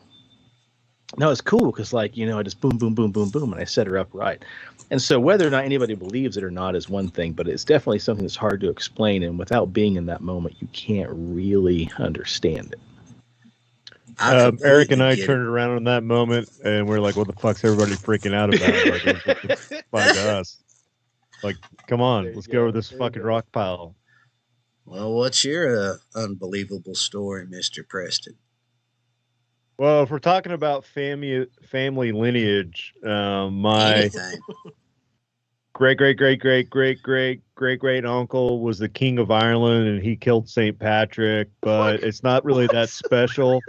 no, it's cool because, I just boom, boom, boom, boom, boom, and I set her upright. And so whether or not anybody believes it or not is one thing, but it's definitely something that's hard to explain. And without being in that moment, you can't really understand it. Eric and I turned around in that moment, and we're like, "What the fuck's everybody freaking out about?" Like, by us, like, come on, let's go over this fucking rock pile. Well, what's your unbelievable story, Mr. Preston? Well, if we're talking about family lineage, my Anything. great uncle was the king of Ireland, and he killed St. Patrick. But it's not really that special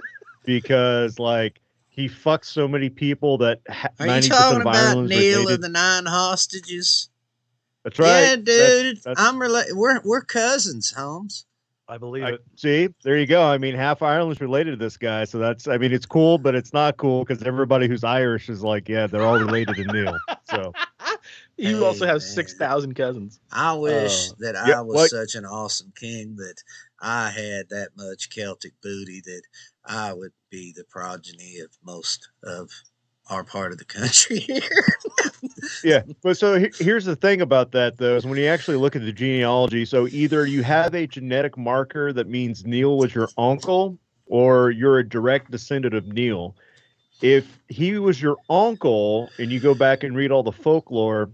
because, like, he fucked so many people that Are you 90% talking of about Ireland is Neil of related. the Nine Hostages? That's right. Yeah, dude. That's I'm related. We're cousins, Holmes. I believe I it. see. There you go. I mean, half Ireland's related to this guy, so that's. I mean, it's cool, but it's not cool because everybody who's Irish is like, yeah, they're all related to Neil. So You also Hey, have man. 6,000 cousins. I wish that yeah. I was What? such an awesome king that I had that much Celtic booty that I would be the progeny of most of our part of the country here. Yeah, but so here's the thing about that, though, is when you actually look at the genealogy, so either you have a genetic marker that means Neil was your uncle, or you're a direct descendant of Neil. If he was your uncle, and you go back and read all the folklore,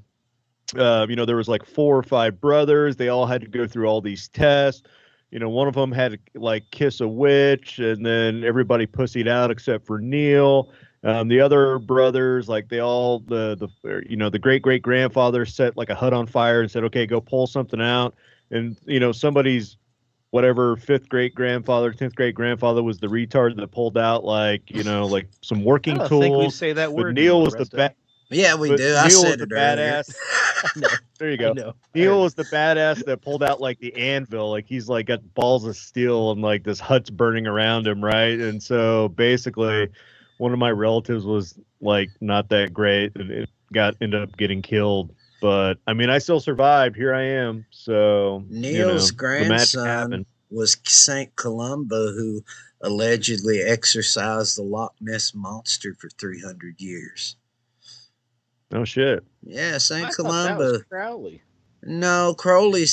there was like 4 or 5 brothers. They all had to go through all these tests. One of them had to like kiss a witch, and then everybody pussied out except for Neil. The other brothers, like they all the great grandfather set like a hut on fire and said, "Okay, go pull something out." And somebody's whatever fifth great grandfather, 10th great grandfather was the retard that pulled out like some I working don't think we tools. say that But word Neil anymore, was the Presto. Yeah, we but do. I Neil was said the it earlier. badass. I know. There you I go. know. Neil was the badass that pulled out like the anvil. Like he's like got balls of steel and like this hut's burning around him, right? And so basically, one of my relatives was like not that great, and it ended up getting killed. But I mean, I still survived. Here I am. So Neil's the magic grandson happened. was Saint Columba, who allegedly exorcised the Loch Ness monster for 300 years. Oh shit. Yeah, Saint I thought that was Columba. Crowley. No, Crowley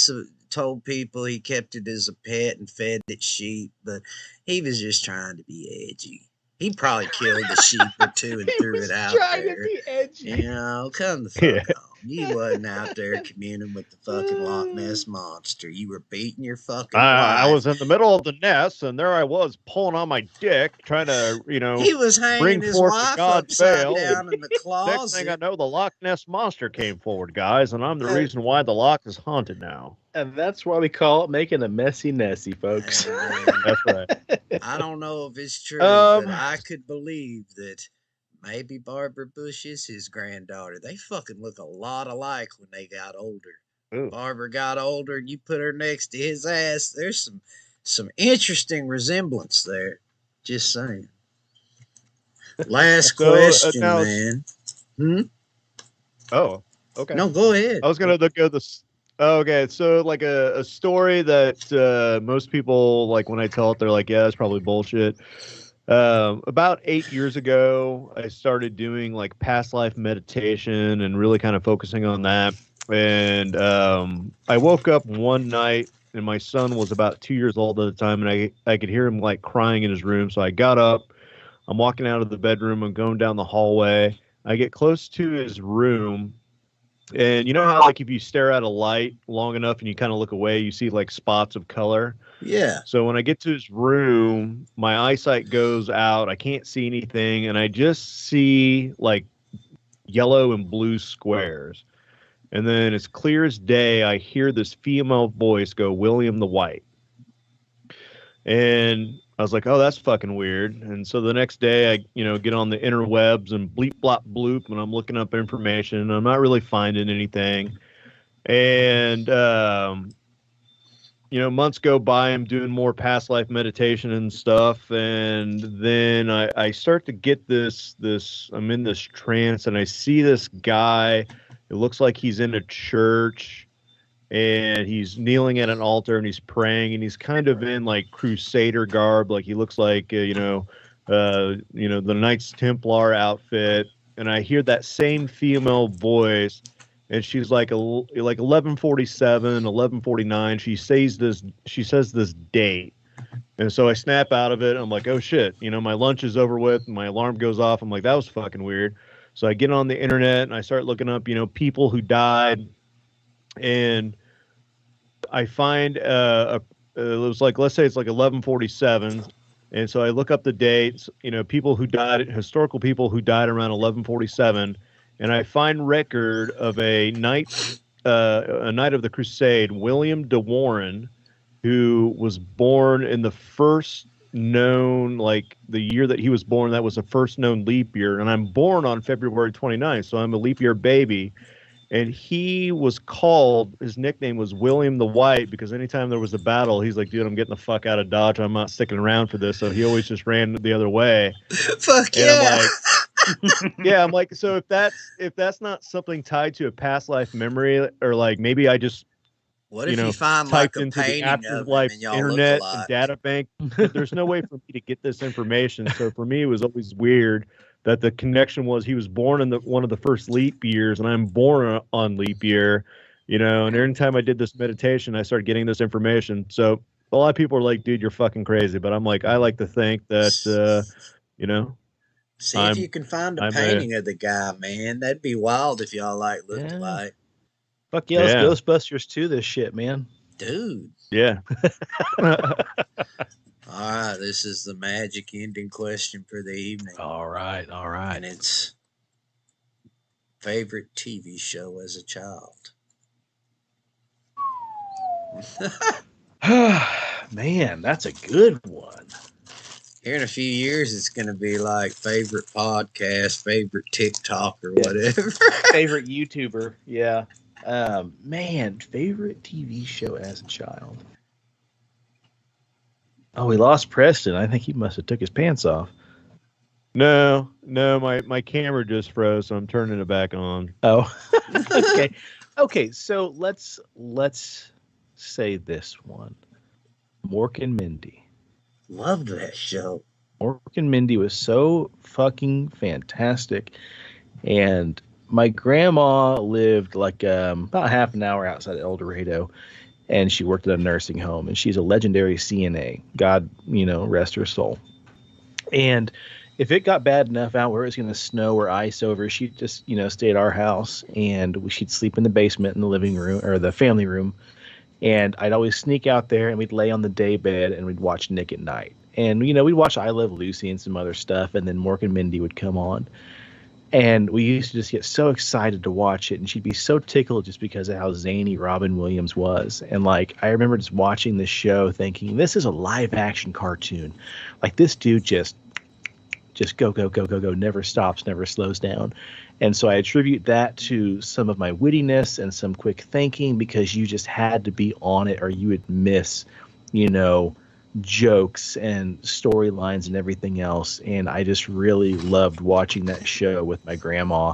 told people he kept it as a pet and fed it sheep, but he was just trying to be edgy. He probably killed a sheep or two and He threw it was out trying to there. be edgy. Come the Yeah. fuck on. You wasn't out there communing with the fucking Loch Ness monster. You were beating your fucking I wife. was in the middle of the nest, and there I was pulling on my dick, trying to, He was bring hanging his forth the wife god upside Baal. down in the Next thing I closet. know, the Loch Ness monster came forward, guys, and I'm the And, reason why the loch is haunted now. and that's why we call it making a messy Nessie, folks. That's right. I don't know if it's true, but Um, I could believe that maybe Barbara Bush is his granddaughter. They fucking look a lot alike when they got older. ooh. Barbara got older and you put her next to his ass. There's some interesting resemblance there. Just saying. Last So question, now, man. Hmm? oh, okay. No, go ahead. I was gonna look at this. Oh, okay, so like a story that most people like when I tell it, they're like, "Yeah, it's probably bullshit." About 8 years ago, I started doing like past life meditation and really kind of focusing on that. And I woke up one night, and my son was about 2 years old at the time, and I could hear him like crying in his room. So I got up. I'm walking out of the bedroom. I'm going down the hallway. I get close to his room, and you know how like if you stare at a light long enough and you kind of look away, you see like spots of color. Yeah. So when I get to his room, my eyesight goes out. I can't see anything, and I just see like yellow and blue squares. And then, as clear as day, I hear this female voice go, "William the White." And I was like, "Oh, that's fucking weird." And so the next day, I get on the interwebs and bleep blop bloop, and I'm looking up information. And I'm not really finding anything. And months go by, I'm doing more past life meditation and stuff, and then I start to get this I'm in this trance, and I see this guy. It looks like he's in a church, and he's kneeling at an altar, and he's praying, and he's kind of in like crusader garb, like he looks like the Knights Templar outfit, and I hear that same female voice. And she's like 11:47, 11:49. She says this date. And so I snap out of it. I'm like, oh shit, my lunch is over with. My alarm goes off. I'm like, that was fucking weird. So I get on the internet and I start looking up, people who died. And I find it was like, let's say it's like 1147. And so I look up the dates, people who died, historical people who died around 1147, and I find record of a knight of the Crusade, William de Warenne, who was born in the first known, like the year that he was born, that was the first known leap year. And I'm born on February 29th, so I'm a leap year baby. And he was called, his nickname was William the White, because anytime there was a battle, he's like, dude, I'm getting the fuck out of Dodge. I'm not sticking around for this. So he always just ran the other way. Fuck And I'm yeah. like, yeah, I'm like, so if that's not something tied to a past life memory, or like maybe I just, What if you find like typed a into the painting of him afterlife and y'all look internet and alike? data bank, but there's no way for me to get this information. So for me, it was always weird that the connection was he was born in one of the first leap years, and I'm born on leap year, and every time I did this meditation, I started getting this information. So a lot of people are like, dude, you're fucking crazy. But I'm like, I like to think that, See if I'm, you can find a I'm a, painting of the guy, man. That'd be wild if y'all like looked Yeah. alike. Fuck yeah, let's Yeah. Ghostbusters 2 this shit, man. Dude. yeah. All right, this is the magic ending question for the evening. All right. And it's favorite TV show as a child. Man, that's a good one. Here in a few years, it's going to be like favorite podcast, favorite TikTok, or Yeah. whatever. Favorite YouTuber, yeah. Man, favorite TV show as a child. Oh, we lost Preston. I think he must have took his pants off. No, my camera just froze, so I'm turning it back on. Oh, okay. So let's say this one, Mork and Mindy. Loved that show. Mork and Mindy was so fucking fantastic, and my grandma lived like about half an hour outside of El Dorado, and she worked at a nursing home, and she's a legendary CNA. God, rest her soul. And if it got bad enough out where it was going to snow or ice over, she'd just, stay at our house, and she'd sleep in the basement in the living room or the family room. And I'd always sneak out there, and we'd lay on the day bed, and we'd watch Nick at Night. And, we'd watch I Love Lucy and some other stuff, and then Mork and Mindy would come on. And we used to just get so excited to watch it, and she'd be so tickled just because of how zany Robin Williams was. And like, I remember just watching this show thinking, this is a live action cartoon. Like, this dude just go, never stops, never slows down. And so I attribute that to some of my wittiness and some quick thinking, because you just had to be on it or you would miss, jokes and storylines and everything else. And I just really loved watching that show with my grandma,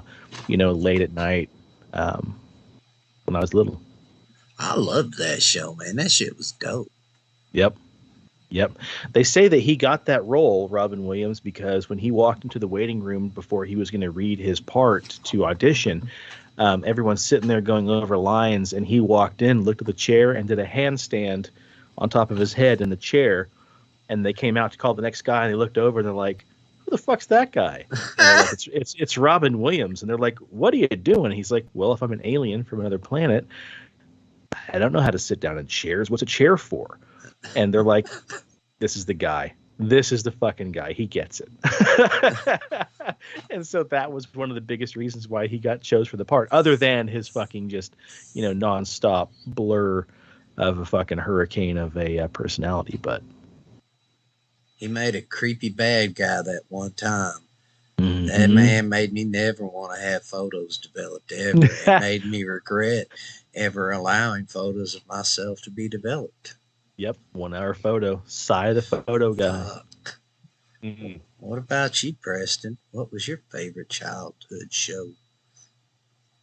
late at night when I was little. I loved that show, man. That shit was dope. Yep. They say that he got that role, Robin Williams, because when he walked into the waiting room before he was going to read his part to audition, everyone's sitting there going over lines, and he walked in, looked at the chair, and did a handstand on top of his head in the chair. And they came out to call the next guy, and they looked over, and they're like, "Who the fuck's that guy?" And they're like, it's Robin Williams. And they're like, "What are you doing?" He's like, "Well, if I'm an alien from another planet, I don't know how to sit down in chairs. What's a chair for?" And they're like, "This is the guy. This is the fucking guy. He gets it." And so that was one of the biggest reasons why he got chose for the part, other than his fucking just, nonstop blur of a fucking hurricane of a personality. But he made a creepy bad guy that one time. Mm-hmm. That man made me never want to have photos developed ever. It made me regret ever allowing photos of myself to be developed. Yep, 1 hour photo. Sigh the photo guy. Mm-hmm. What about you, Preston? What was your favorite childhood show?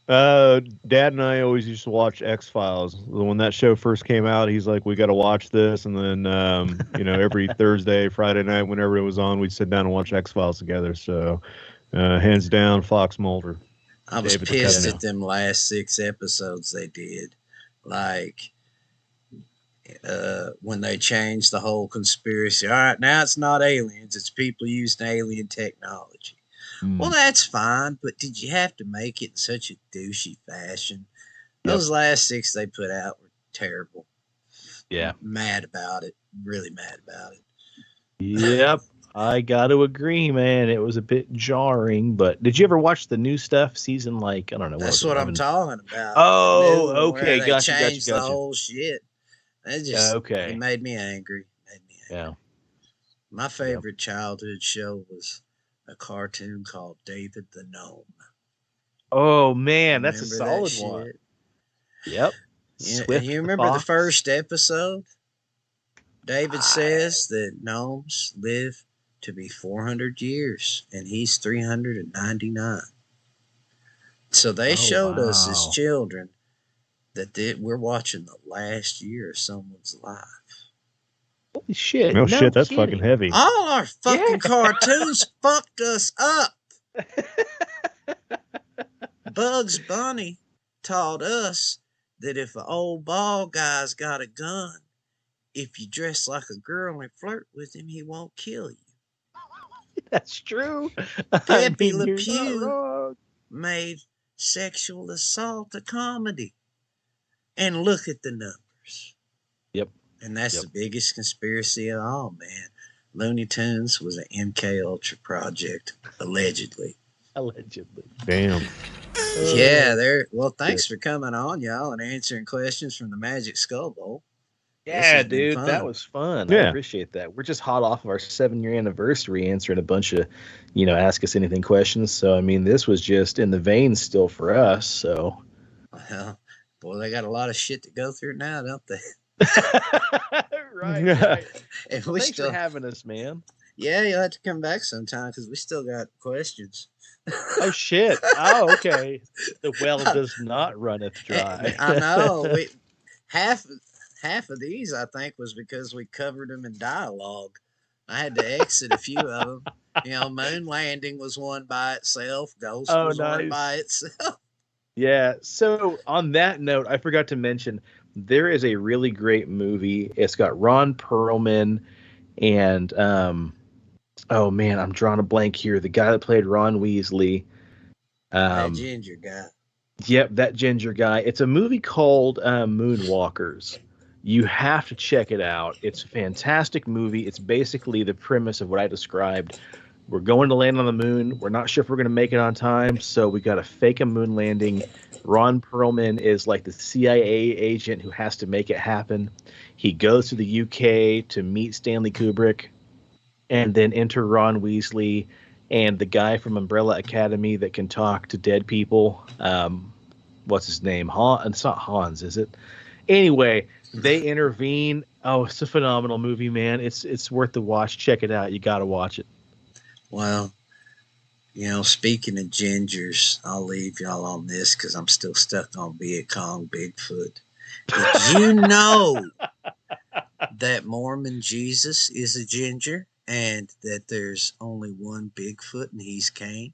Dad and I always used to watch X-Files. When that show first came out, he's like, "We got to watch this." And then, every Thursday, Friday night, whenever it was on, we'd sit down and watch X-Files together. So, hands down, Fox Mulder. I was pissed at them last 6 episodes they did. Like, when they changed the whole conspiracy. All right, now it's not aliens, it's people using alien technology. Well, that's fine, but did you have to make it in such a douchey fashion? Those last 6 they put out were terrible. Yeah. mad about it. Really mad about it. Yep. I got to agree, man. It was a bit jarring, but did you ever watch the new stuff? Season like I don't know what That's was it, what I'm 11? talking about. The Oh, new one where okay. they Gotcha. changed the whole shit. It Okay. made me angry. Yeah. My Yep. favorite childhood show was a cartoon called David the Gnome. Oh man, that's a Remember that solid one. shit? Yep. And Swift you the remember the fox. first episode? David I, says that gnomes live to be 400 years, and he's 399. So they oh showed us as wow. children that we're watching the last year of someone's life. Holy shit. Oh No shit, that's fucking kidding. heavy. All our Yeah. fucking cartoons fucked us up. Bugs Bunny taught us that if an old bald guy's got a gun, if you dress like a girl and flirt with him, he won't kill you. That's true. I Pepe mean, Le you're not Pew wrong. made sexual assault a comedy. And look at the numbers. Yep. And that's Yep. the biggest conspiracy of all, man. Looney Tunes was an MK Ultra project, allegedly. Allegedly. Damn. Yeah, well, thanks for coming on, y'all, and answering questions from the Magic Skull Bowl. Yeah, has been dude, that fun. was fun. I Yeah. appreciate that. We're just hot off of our 7-year anniversary answering a bunch of, ask us anything questions. So, I mean, this was just in the vein still for us. So, Well, boy, they got a lot of shit to go through now, don't they? right. And Well, we thanks still, for having us, man. yeah, you'll have to come back sometime because we still got questions. Oh, shit. Oh, okay. The well does not runneth dry. I know. Half of these, I think, was because we covered them in dialogue. I had to exit a few of them. Moon landing was one by itself. Ghost was one by itself. Yeah. So on that note, I forgot to mention there is a really great movie. It's got Ron Perlman and oh man, I'm drawing a blank here. The guy that played Ron Weasley. That ginger guy. Yep, that ginger guy. It's a movie called Moonwalkers. You have to check it out. It's a fantastic movie. It's basically the premise of what I described. We're going to land on the moon. We're not sure if we're going to make it on time, so we got to fake a moon landing. Ron Perlman is like the CIA agent who has to make it happen. He goes to the UK to meet Stanley Kubrick, and then enter Ron Weasley and the guy from Umbrella Academy that can talk to dead people. What's his name? It's not Hans, is it? Anyway, they intervene. Oh, it's a phenomenal movie, man. It's worth the watch. Check it out. You got to watch it. Well, speaking of gingers, I'll leave y'all on this because I'm still stuck on Viet Cong Bigfoot. Did you know that Mormon Jesus is a ginger and that there's only one Bigfoot and he's Cain?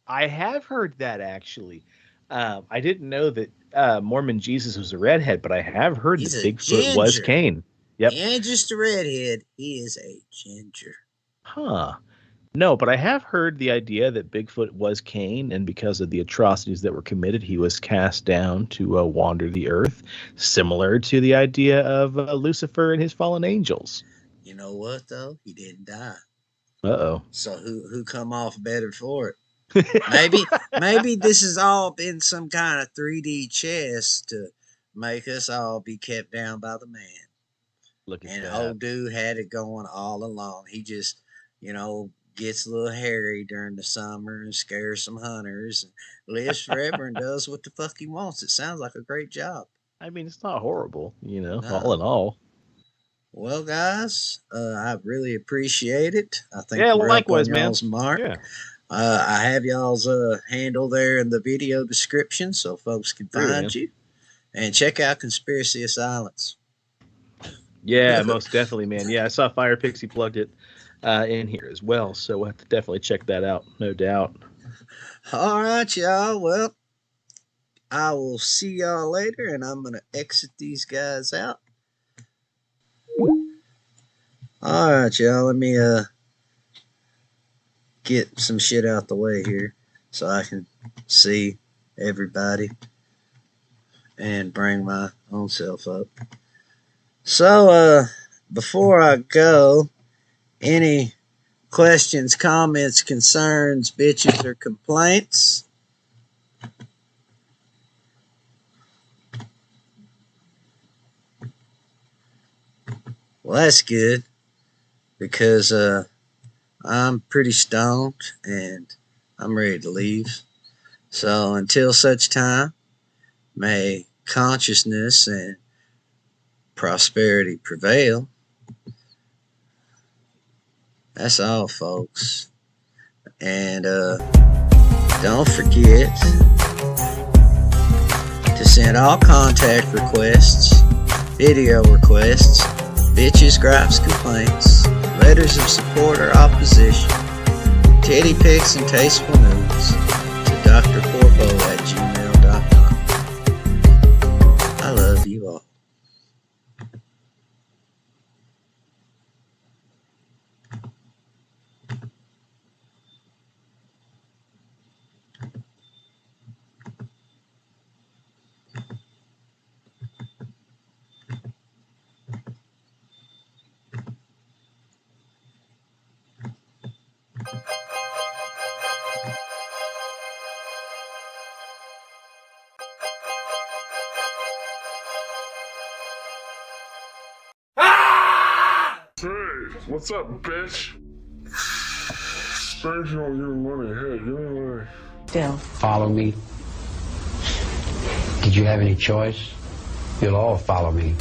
I have heard that actually. I didn't know that Mormon Jesus was a redhead, but I have heard He's that a Bigfoot was ginger. Cain. Yep. He ain't just a redhead. He is a ginger. Huh. No, but I have heard the idea that Bigfoot was Cain, and because of the atrocities that were committed, he was cast down to wander the earth, similar to the idea of Lucifer and his fallen angels. You know what, though? He didn't die. Uh-oh. So who come off better for it? Maybe this has all been some kind of 3D chess to make us all be kept down by the man. Look at and that. Old dude had it going all along. He just, gets a little hairy during the summer and scares some hunters and lives forever and does what the fuck he wants. It sounds like a great job. I mean, it's not horrible, No. all in all. Well, guys, I really appreciate it. I think we're likewise, up on y'all's mark. Yeah. I have y'all's handle there in the video description so folks can find you. And check out Conspiracy of Silence. Yeah, most definitely, man. Yeah, I saw Fire Pixie plugged it in here as well, so we'll have to definitely check that out, no doubt. All right, y'all. Well, I will see y'all later, and I'm going to exit these guys out. All right, y'all. Let me get some shit out the way here so I can see everybody. and bring my own self up. So, before I go, any questions, comments, concerns, bitches, or complaints? Well, that's good because I'm pretty stoned and I'm ready to leave. So until such time, may consciousness and prosperity prevail. That's all, folks. And don't forget to send all contact requests, video requests, bitches, gripes, complaints, letters of support or opposition, titty pics and tasteful nudes to drcorbeaux@gmail.com. I love you all. Hey, what's up, bitch? Strange you don't give me money. Hey, give me money. Still. Follow me. Did you have any choice? You'll all follow me.